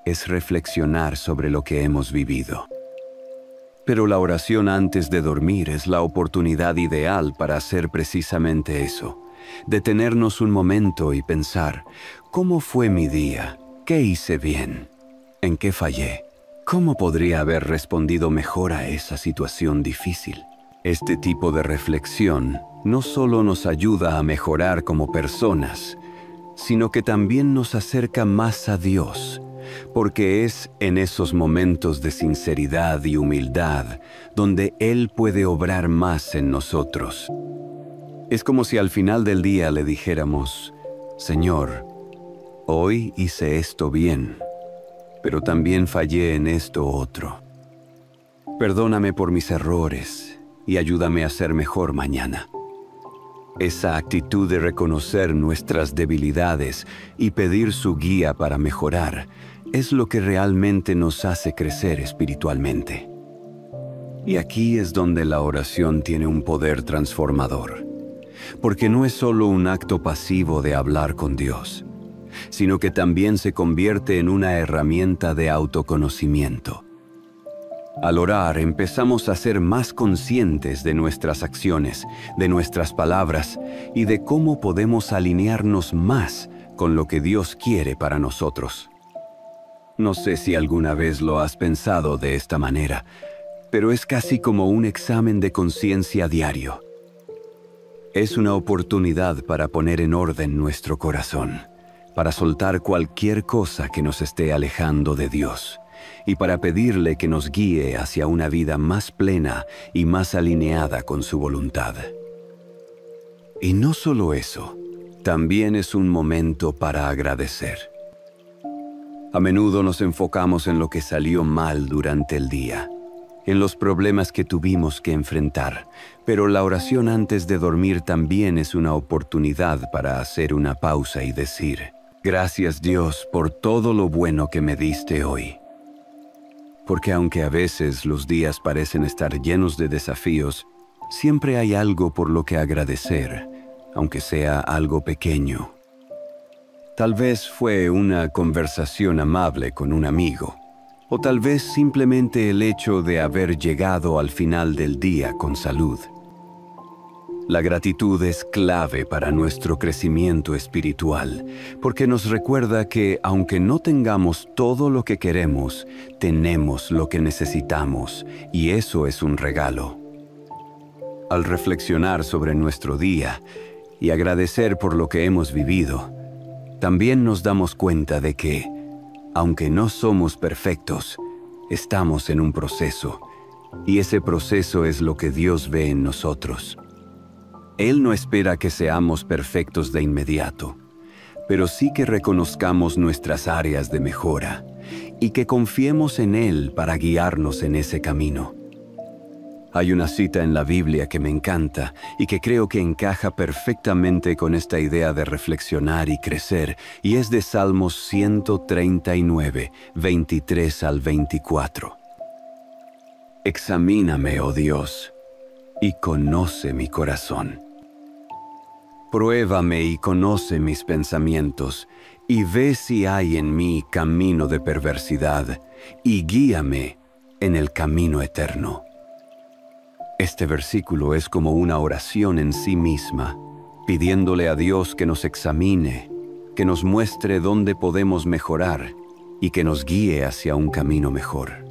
es reflexionar sobre lo que hemos vivido. Pero la oración antes de dormir es la oportunidad ideal para hacer precisamente eso. Detenernos un momento y pensar, ¿cómo fue mi día? ¿Qué hice bien? ¿En qué fallé? ¿Cómo podría haber respondido mejor a esa situación difícil? Este tipo de reflexión no solo nos ayuda a mejorar como personas, sino que también nos acerca más a Dios, porque es en esos momentos de sinceridad y humildad donde Él puede obrar más en nosotros. Es como si al final del día le dijéramos, Señor, hoy hice esto bien, pero también fallé en esto otro. Perdóname por mis errores y ayúdame a ser mejor mañana. Esa actitud de reconocer nuestras debilidades y pedir su guía para mejorar es lo que realmente nos hace crecer espiritualmente. Y aquí es donde la oración tiene un poder transformador, porque no es solo un acto pasivo de hablar con Dios, sino que también se convierte en una herramienta de autoconocimiento. Al orar empezamos a ser más conscientes de nuestras acciones, de nuestras palabras y de cómo podemos alinearnos más con lo que Dios quiere para nosotros. No sé si alguna vez lo has pensado de esta manera, pero es casi como un examen de conciencia diario. Es una oportunidad para poner en orden nuestro corazón, para soltar cualquier cosa que nos esté alejando de Dios y para pedirle que nos guíe hacia una vida más plena y más alineada con su voluntad. Y no solo eso, también es un momento para agradecer. A menudo nos enfocamos en lo que salió mal durante el día, en los problemas que tuvimos que enfrentar, pero la oración antes de dormir también es una oportunidad para hacer una pausa y decir, gracias Dios por todo lo bueno que me diste hoy. Porque aunque a veces los días parecen estar llenos de desafíos, siempre hay algo por lo que agradecer, aunque sea algo pequeño. Tal vez fue una conversación amable con un amigo, o tal vez simplemente el hecho de haber llegado al final del día con salud. La gratitud es clave para nuestro crecimiento espiritual, porque nos recuerda que aunque no tengamos todo lo que queremos, tenemos lo que necesitamos, y eso es un regalo. Al reflexionar sobre nuestro día y agradecer por lo que hemos vivido, también nos damos cuenta de que, aunque no somos perfectos, estamos en un proceso, y ese proceso es lo que Dios ve en nosotros. Él no espera que seamos perfectos de inmediato, pero sí que reconozcamos nuestras áreas de mejora y que confiemos en Él para guiarnos en ese camino. Hay una cita en la Biblia que me encanta y que creo que encaja perfectamente con esta idea de reflexionar y crecer, y es de Salmos 139, 23 al 24. Examíname, oh Dios, y conoce mi corazón. Pruébame y conoce mis pensamientos, y ve si hay en mí camino de perversidad, y guíame en el camino eterno. Este versículo es como una oración en sí misma, pidiéndole a Dios que nos examine, que nos muestre dónde podemos mejorar y que nos guíe hacia un camino mejor.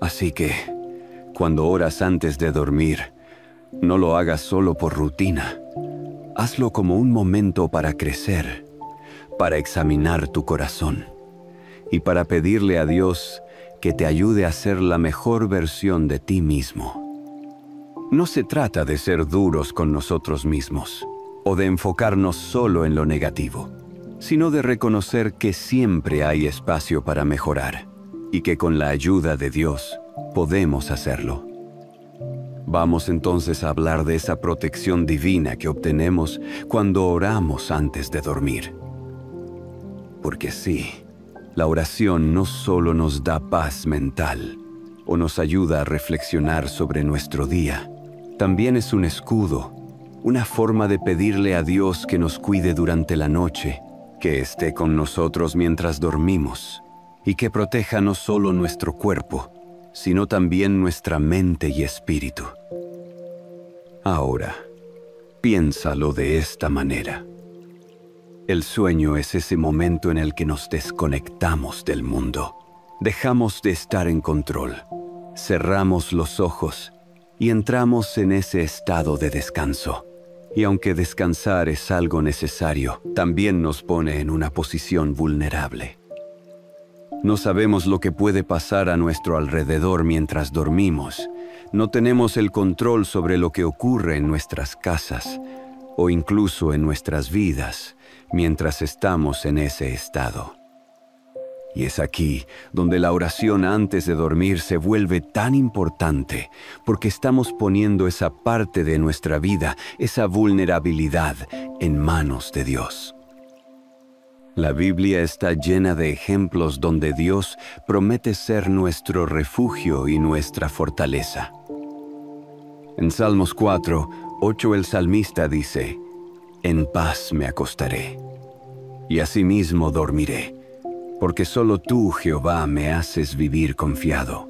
Así que, cuando oras antes de dormir, no lo hagas solo por rutina. Hazlo como un momento para crecer, para examinar tu corazón y para pedirle a Dios que te ayude a ser la mejor versión de ti mismo. No se trata de ser duros con nosotros mismos o de enfocarnos solo en lo negativo, sino de reconocer que siempre hay espacio para mejorar y que con la ayuda de Dios podemos hacerlo. Vamos entonces a hablar de esa protección divina que obtenemos cuando oramos antes de dormir. Porque sí, la oración no solo nos da paz mental o nos ayuda a reflexionar sobre nuestro día, también es un escudo, una forma de pedirle a Dios que nos cuide durante la noche, que esté con nosotros mientras dormimos y que proteja no solo nuestro cuerpo, sino también nuestra mente y espíritu. Ahora, piénsalo de esta manera. El sueño es ese momento en el que nos desconectamos del mundo, dejamos de estar en control, cerramos los ojos y entramos en ese estado de descanso. Y aunque descansar es algo necesario, también nos pone en una posición vulnerable. No sabemos lo que puede pasar a nuestro alrededor mientras dormimos. No tenemos el control sobre lo que ocurre en nuestras casas o incluso en nuestras vidas mientras estamos en ese estado. Y es aquí donde la oración antes de dormir se vuelve tan importante, porque estamos poniendo esa parte de nuestra vida, esa vulnerabilidad, en manos de Dios. La Biblia está llena de ejemplos donde Dios promete ser nuestro refugio y nuestra fortaleza. En Salmos 4, 8 el salmista dice: «En paz me acostaré, y asimismo dormiré, porque solo tú, Jehová, me haces vivir confiado».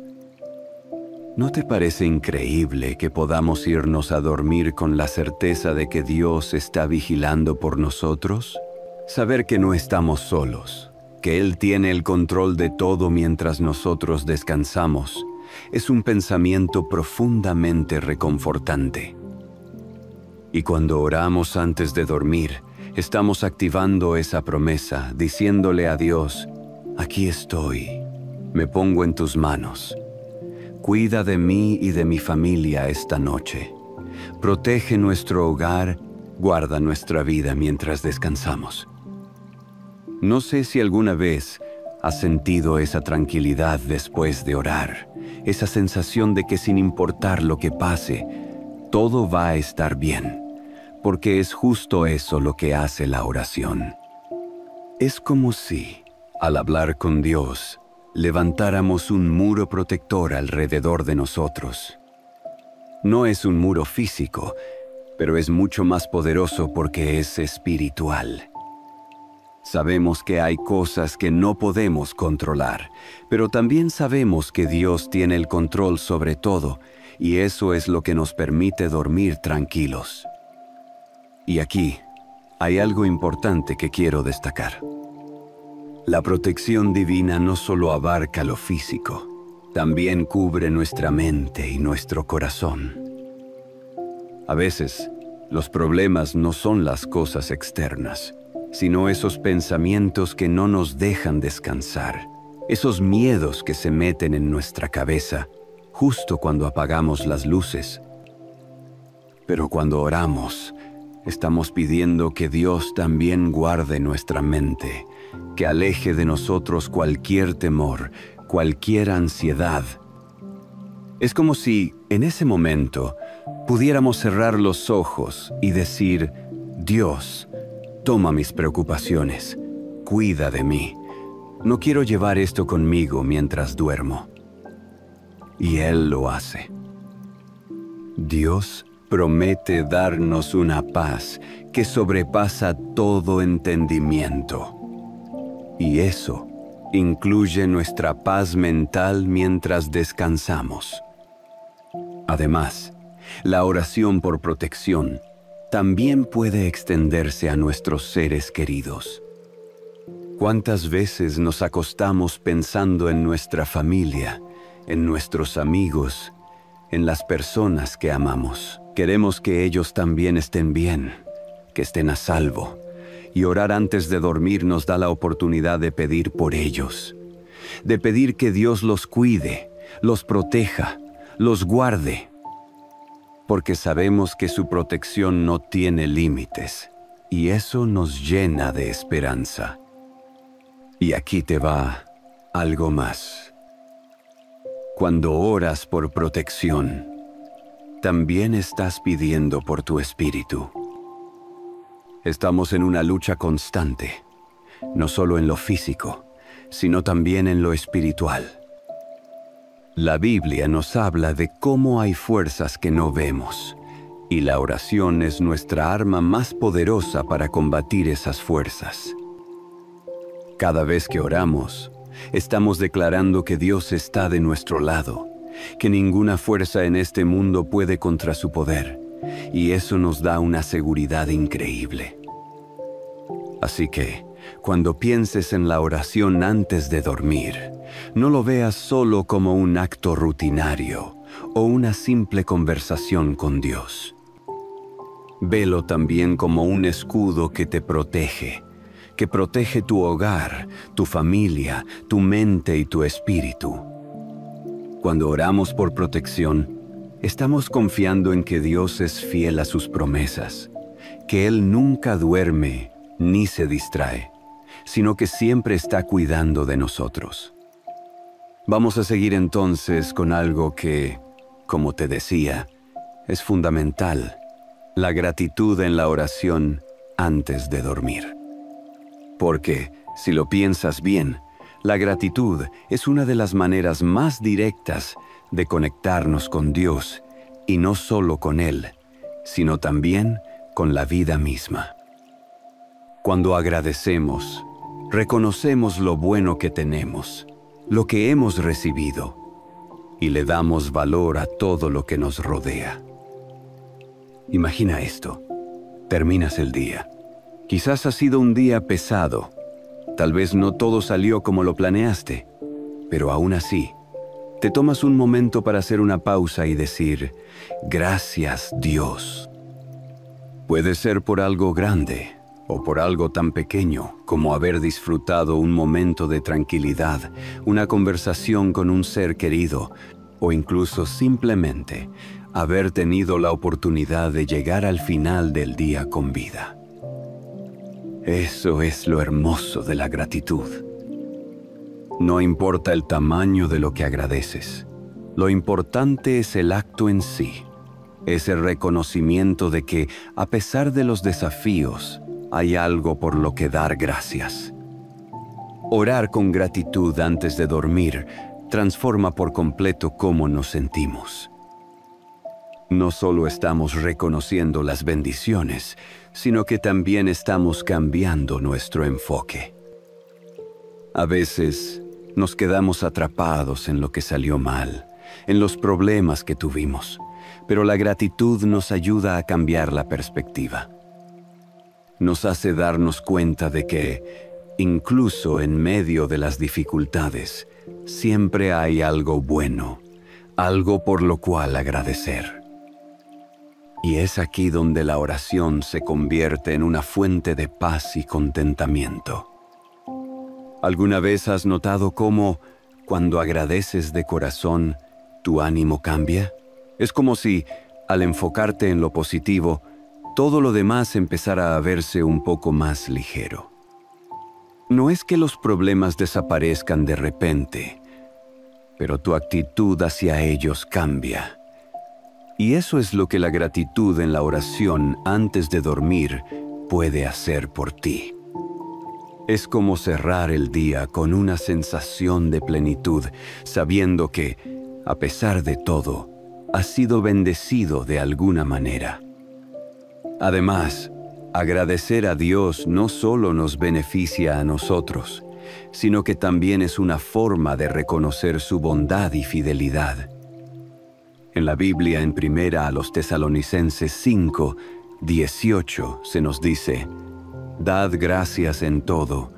¿No te parece increíble que podamos irnos a dormir con la certeza de que Dios está vigilando por nosotros? Saber que no estamos solos, que Él tiene el control de todo mientras nosotros descansamos, es un pensamiento profundamente reconfortante. Y cuando oramos antes de dormir, estamos activando esa promesa, diciéndole a Dios: «Aquí estoy, me pongo en tus manos. Cuida de mí y de mi familia esta noche. Protege nuestro hogar, guarda nuestra vida mientras descansamos». No sé si alguna vez has sentido esa tranquilidad después de orar, esa sensación de que sin importar lo que pase, todo va a estar bien, porque es justo eso lo que hace la oración. Es como si, al hablar con Dios, levantáramos un muro protector alrededor de nosotros. No es un muro físico, pero es mucho más poderoso porque es espiritual. Sabemos que hay cosas que no podemos controlar, pero también sabemos que Dios tiene el control sobre todo, y eso es lo que nos permite dormir tranquilos. Y aquí hay algo importante que quiero destacar. La protección divina no solo abarca lo físico, también cubre nuestra mente y nuestro corazón. A veces, los problemas no son las cosas externas, sino esos pensamientos que no nos dejan descansar, esos miedos que se meten en nuestra cabeza justo cuando apagamos las luces. Pero cuando oramos, Estamos pidiendo que Dios también guarde nuestra mente, que aleje de nosotros cualquier temor, cualquier ansiedad. Es como si, en ese momento, pudiéramos cerrar los ojos y decir: Dios, toma mis preocupaciones, cuida de mí. No quiero llevar esto conmigo mientras duermo. Y Él lo hace. Dios promete darnos una paz que sobrepasa todo entendimiento. Y eso incluye nuestra paz mental mientras descansamos. Además, la oración por protección también puede extenderse a nuestros seres queridos. ¿Cuántas veces nos acostamos pensando en nuestra familia, en nuestros amigos, en las personas que amamos? Queremos que ellos también estén bien, que estén a salvo, y orar antes de dormir nos da la oportunidad de pedir por ellos, de pedir que Dios los cuide, los proteja, los guarde, porque sabemos que su protección no tiene límites, y eso nos llena de esperanza. Y aquí te va algo más. Cuando oras por protección, también estás pidiendo por tu espíritu. Estamos en una lucha constante, no solo en lo físico, sino también en lo espiritual. La Biblia nos habla de cómo hay fuerzas que no vemos, y la oración es nuestra arma más poderosa para combatir esas fuerzas. Cada vez que oramos, estamos declarando que Dios está de nuestro lado, que ninguna fuerza en este mundo puede contra su poder, y eso nos da una seguridad increíble. Así que, cuando pienses en la oración antes de dormir, no lo veas solo como un acto rutinario o una simple conversación con Dios. Velo también como un escudo que te protege, que protege tu hogar, tu familia, tu mente y tu espíritu. Cuando oramos por protección, estamos confiando en que Dios es fiel a sus promesas, que Él nunca duerme ni se distrae, sino que siempre está cuidando de nosotros. Vamos a seguir entonces con algo que, como te decía, es fundamental: la gratitud en la oración antes de dormir. Porque, si lo piensas bien, la gratitud es una de las maneras más directas de conectarnos con Dios, y no solo con Él, sino también con la vida misma. Cuando agradecemos, reconocemos lo bueno que tenemos, lo que hemos recibido, y le damos valor a todo lo que nos rodea. Imagina esto: terminas el día. Quizás ha sido un día pesado. Tal vez no todo salió como lo planeaste, pero aún así, te tomas un momento para hacer una pausa y decir: gracias, Dios. Puede ser por algo grande o por algo tan pequeño como haber disfrutado un momento de tranquilidad, una conversación con un ser querido, o incluso simplemente haber tenido la oportunidad de llegar al final del día con vida. Eso es lo hermoso de la gratitud. No importa el tamaño de lo que agradeces, lo importante es el acto en sí, ese reconocimiento de que, a pesar de los desafíos, hay algo por lo que dar gracias. Orar con gratitud antes de dormir transforma por completo cómo nos sentimos. No solo estamos reconociendo las bendiciones, sino que también estamos cambiando nuestro enfoque. A veces nos quedamos atrapados en lo que salió mal, en los problemas que tuvimos, pero la gratitud nos ayuda a cambiar la perspectiva. Nos hace darnos cuenta de que, incluso en medio de las dificultades, siempre hay algo bueno, algo por lo cual agradecer. Y es aquí donde la oración se convierte en una fuente de paz y contentamiento. ¿Alguna vez has notado cómo, cuando agradeces de corazón, tu ánimo cambia? Es como si, al enfocarte en lo positivo, todo lo demás empezará a verse un poco más ligero. No es que los problemas desaparezcan de repente, pero tu actitud hacia ellos cambia. Y eso es lo que la gratitud en la oración antes de dormir puede hacer por ti. Es como cerrar el día con una sensación de plenitud, sabiendo que, a pesar de todo, has sido bendecido de alguna manera. Además, agradecer a Dios no solo nos beneficia a nosotros, sino que también es una forma de reconocer su bondad y fidelidad. En la Biblia, en 1 Tesalonicenses 5, 18, se nos dice: «Dad gracias en todo,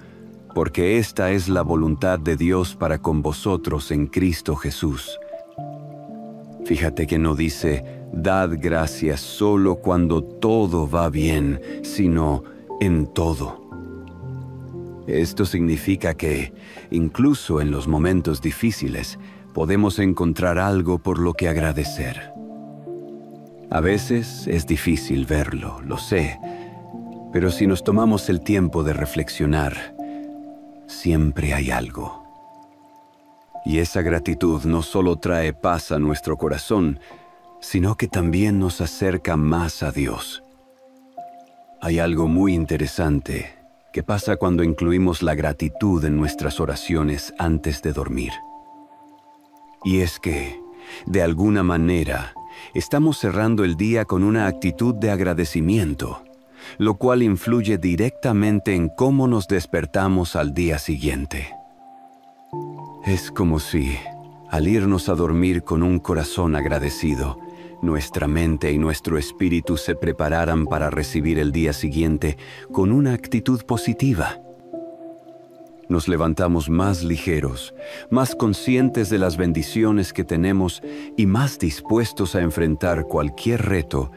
porque esta es la voluntad de Dios para con vosotros en Cristo Jesús». Fíjate que no dice: «Dad gracias solo cuando todo va bien», sino «en todo». Esto significa que, incluso en los momentos difíciles, podemos encontrar algo por lo que agradecer. A veces es difícil verlo, lo sé, pero si nos tomamos el tiempo de reflexionar, siempre hay algo. Y esa gratitud no solo trae paz a nuestro corazón, sino que también nos acerca más a Dios. Hay algo muy interesante que pasa cuando incluimos la gratitud en nuestras oraciones antes de dormir. Y es que, de alguna manera, estamos cerrando el día con una actitud de agradecimiento, lo cual influye directamente en cómo nos despertamos al día siguiente. Es como si, al irnos a dormir con un corazón agradecido, nuestra mente y nuestro espíritu se prepararan para recibir el día siguiente con una actitud positiva. Nos levantamos más ligeros, más conscientes de las bendiciones que tenemos y más dispuestos a enfrentar cualquier reto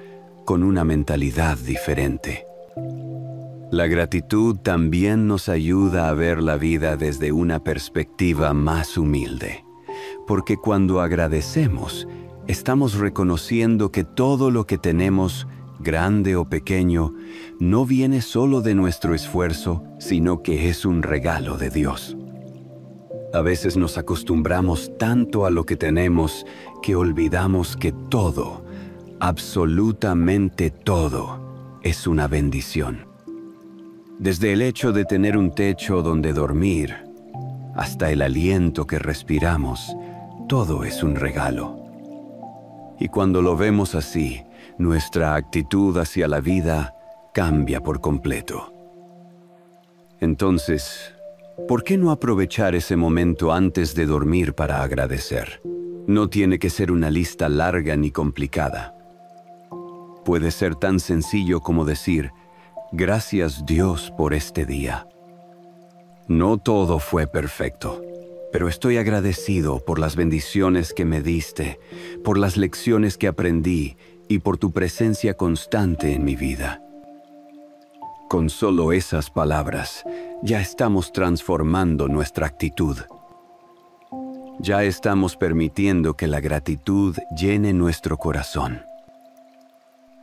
con una mentalidad diferente. La gratitud también nos ayuda a ver la vida desde una perspectiva más humilde, porque cuando agradecemos, estamos reconociendo que todo lo que tenemos, grande o pequeño, no viene solo de nuestro esfuerzo, sino que es un regalo de Dios. A veces nos acostumbramos tanto a lo que tenemos que olvidamos que todo, absolutamente todo, es una bendición. Desde el hecho de tener un techo donde dormir, hasta el aliento que respiramos, todo es un regalo. Y cuando lo vemos así, nuestra actitud hacia la vida cambia por completo. Entonces, ¿por qué no aprovechar ese momento antes de dormir para agradecer? No tiene que ser una lista larga ni complicada. Puede ser tan sencillo como decir: «Gracias Dios por este día. No todo fue perfecto, pero estoy agradecido por las bendiciones que me diste, por las lecciones que aprendí y por tu presencia constante en mi vida». Con solo esas palabras, ya estamos transformando nuestra actitud. Ya estamos permitiendo que la gratitud llene nuestro corazón.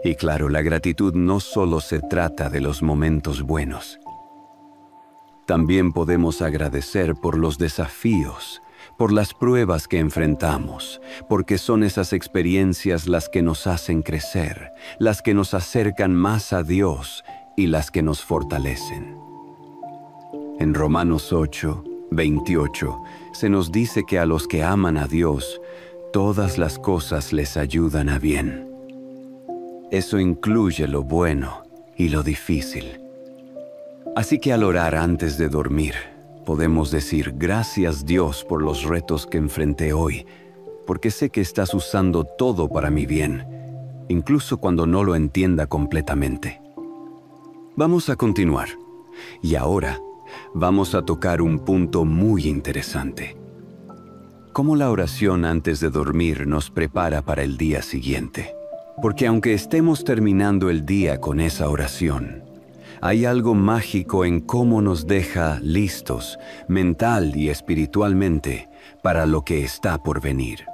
Y claro, la gratitud no solo se trata de los momentos buenos. También podemos agradecer por los desafíos, por las pruebas que enfrentamos, porque son esas experiencias las que nos hacen crecer, las que nos acercan más a Dios y las que nos fortalecen. En Romanos 8, 28, se nos dice que a los que aman a Dios, todas las cosas les ayudan a bien. Eso incluye lo bueno y lo difícil. Así que al orar antes de dormir, podemos decir: «Gracias Dios por los retos que enfrenté hoy, porque sé que estás usando todo para mi bien, incluso cuando no lo entienda completamente». Vamos a continuar. Y ahora vamos a tocar un punto muy interesante: cómo la oración antes de dormir nos prepara para el día siguiente. Porque aunque estemos terminando el día con esa oración, hay algo mágico en cómo nos deja listos, mental y espiritualmente, para lo que está por venir.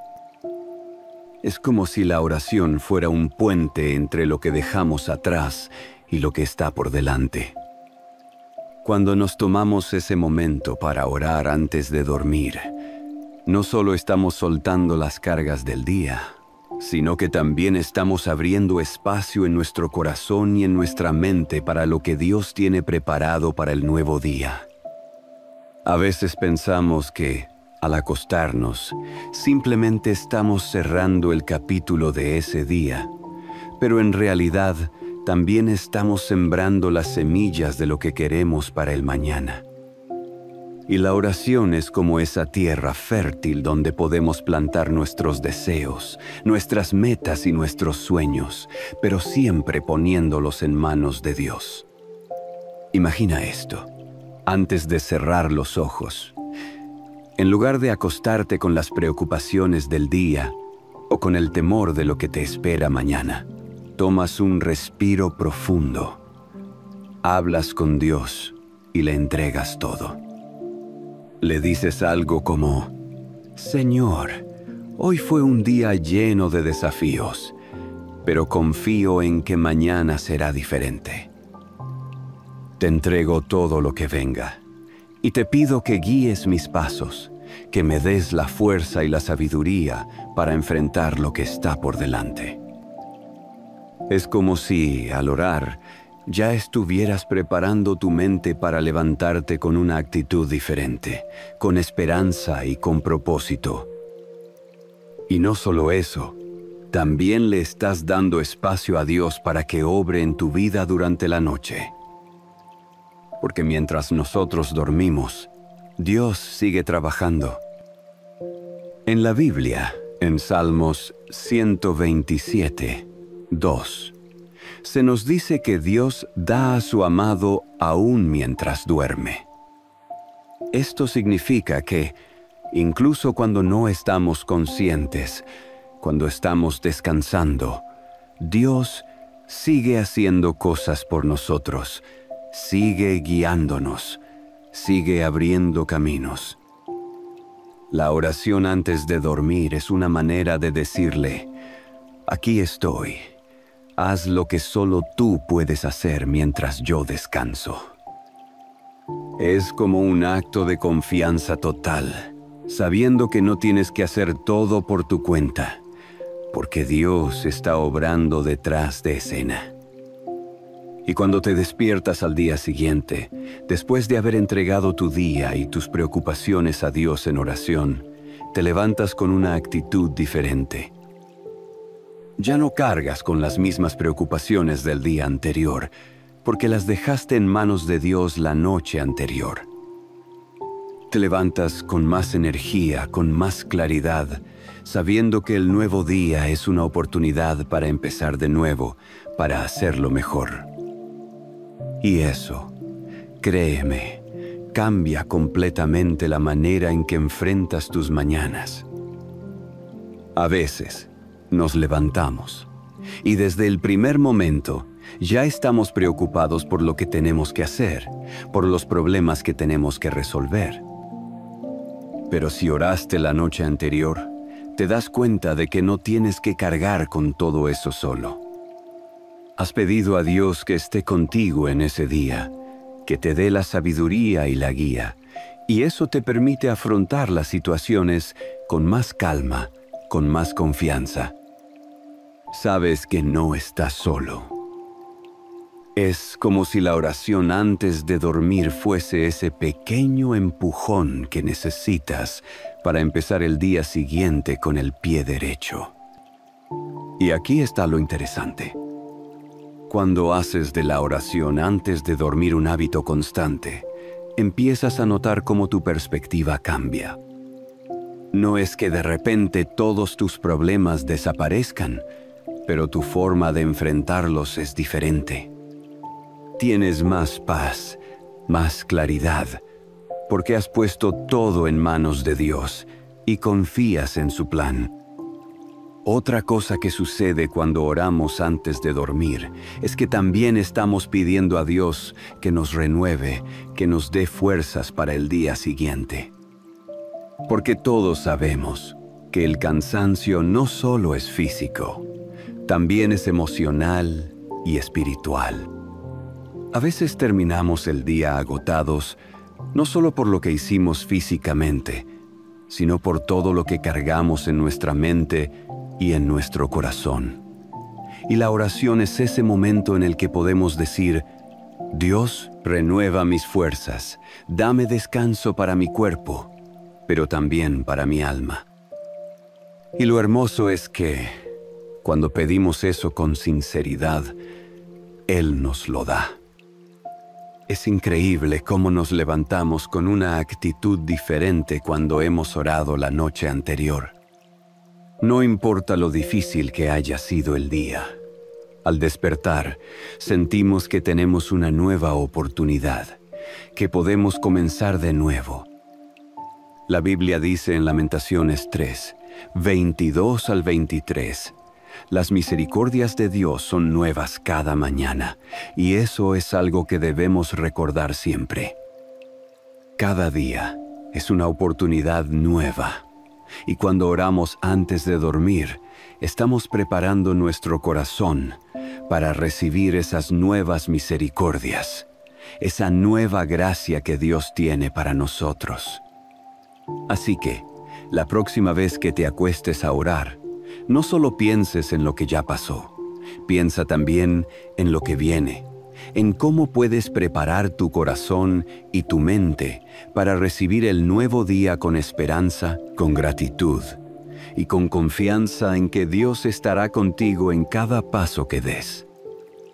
Es como si la oración fuera un puente entre lo que dejamos atrás y lo que está por delante. Cuando nos tomamos ese momento para orar antes de dormir, no solo estamos soltando las cargas del día, sino que también estamos abriendo espacio en nuestro corazón y en nuestra mente para lo que Dios tiene preparado para el nuevo día. A veces pensamos que, al acostarnos, simplemente estamos cerrando el capítulo de ese día, pero en realidad también estamos sembrando las semillas de lo que queremos para el mañana. Y la oración es como esa tierra fértil donde podemos plantar nuestros deseos, nuestras metas y nuestros sueños, pero siempre poniéndolos en manos de Dios. Imagina esto, antes de cerrar los ojos. En lugar de acostarte con las preocupaciones del día o con el temor de lo que te espera mañana, tomas un respiro profundo, hablas con Dios y le entregas todo. Le dices algo como: Señor, hoy fue un día lleno de desafíos, pero confío en que mañana será diferente. Te entrego todo lo que venga y te pido que guíes mis pasos, que me des la fuerza y la sabiduría para enfrentar lo que está por delante. Es como si, al orar, ya estuvieras preparando tu mente para levantarte con una actitud diferente, con esperanza y con propósito. Y no solo eso, también le estás dando espacio a Dios para que obre en tu vida durante la noche. Porque mientras nosotros dormimos, Dios sigue trabajando. En la Biblia, en Salmos 127, 2, se nos dice que Dios da a su amado aún mientras duerme. Esto significa que, incluso cuando no estamos conscientes, cuando estamos descansando, Dios sigue haciendo cosas por nosotros, sigue guiándonos, sigue abriendo caminos. La oración antes de dormir es una manera de decirle: aquí estoy. Haz lo que solo tú puedes hacer mientras yo descanso. Es como un acto de confianza total, sabiendo que no tienes que hacer todo por tu cuenta, porque Dios está obrando detrás de escena. Y cuando te despiertas al día siguiente, después de haber entregado tu día y tus preocupaciones a Dios en oración, te levantas con una actitud diferente. Ya no cargas con las mismas preocupaciones del día anterior, porque las dejaste en manos de Dios la noche anterior. Te levantas con más energía, con más claridad, sabiendo que el nuevo día es una oportunidad para empezar de nuevo, para hacerlo mejor. Y eso, créeme, cambia completamente la manera en que enfrentas tus mañanas. A veces, nos levantamos y desde el primer momento ya estamos preocupados por lo que tenemos que hacer, por los problemas que tenemos que resolver. Pero si oraste la noche anterior, te das cuenta de que no tienes que cargar con todo eso solo. Has pedido a Dios que esté contigo en ese día, que te dé la sabiduría y la guía, y eso te permite afrontar las situaciones con más calma, con más confianza. Sabes que no estás solo. Es como si la oración antes de dormir fuese ese pequeño empujón que necesitas para empezar el día siguiente con el pie derecho. Y aquí está lo interesante. Cuando haces de la oración antes de dormir un hábito constante, empiezas a notar cómo tu perspectiva cambia. No es que de repente todos tus problemas desaparezcan, pero tu forma de enfrentarlos es diferente. Tienes más paz, más claridad, porque has puesto todo en manos de Dios y confías en su plan. Otra cosa que sucede cuando oramos antes de dormir es que también estamos pidiendo a Dios que nos renueve, que nos dé fuerzas para el día siguiente. Porque todos sabemos, que el cansancio no solo es físico, también es emocional y espiritual. A veces terminamos el día agotados, no solo por lo que hicimos físicamente, sino por todo lo que cargamos en nuestra mente y en nuestro corazón. Y la oración es ese momento en el que podemos decir: Dios, renueva mis fuerzas, dame descanso para mi cuerpo, pero también para mi alma. Y lo hermoso es que, cuando pedimos eso con sinceridad, Él nos lo da. Es increíble cómo nos levantamos con una actitud diferente cuando hemos orado la noche anterior. No importa lo difícil que haya sido el día. Al despertar, sentimos que tenemos una nueva oportunidad, que podemos comenzar de nuevo. La Biblia dice en Lamentaciones 3, 22 al 23, las misericordias de Dios son nuevas cada mañana, y eso es algo que debemos recordar siempre. Cada día es una oportunidad nueva, y cuando oramos antes de dormir, estamos preparando nuestro corazón para recibir esas nuevas misericordias, esa nueva gracia que Dios tiene para nosotros. Así que, la próxima vez que te acuestes a orar, no solo pienses en lo que ya pasó, piensa también en lo que viene, en cómo puedes preparar tu corazón y tu mente para recibir el nuevo día con esperanza, con gratitud y con confianza en que Dios estará contigo en cada paso que des.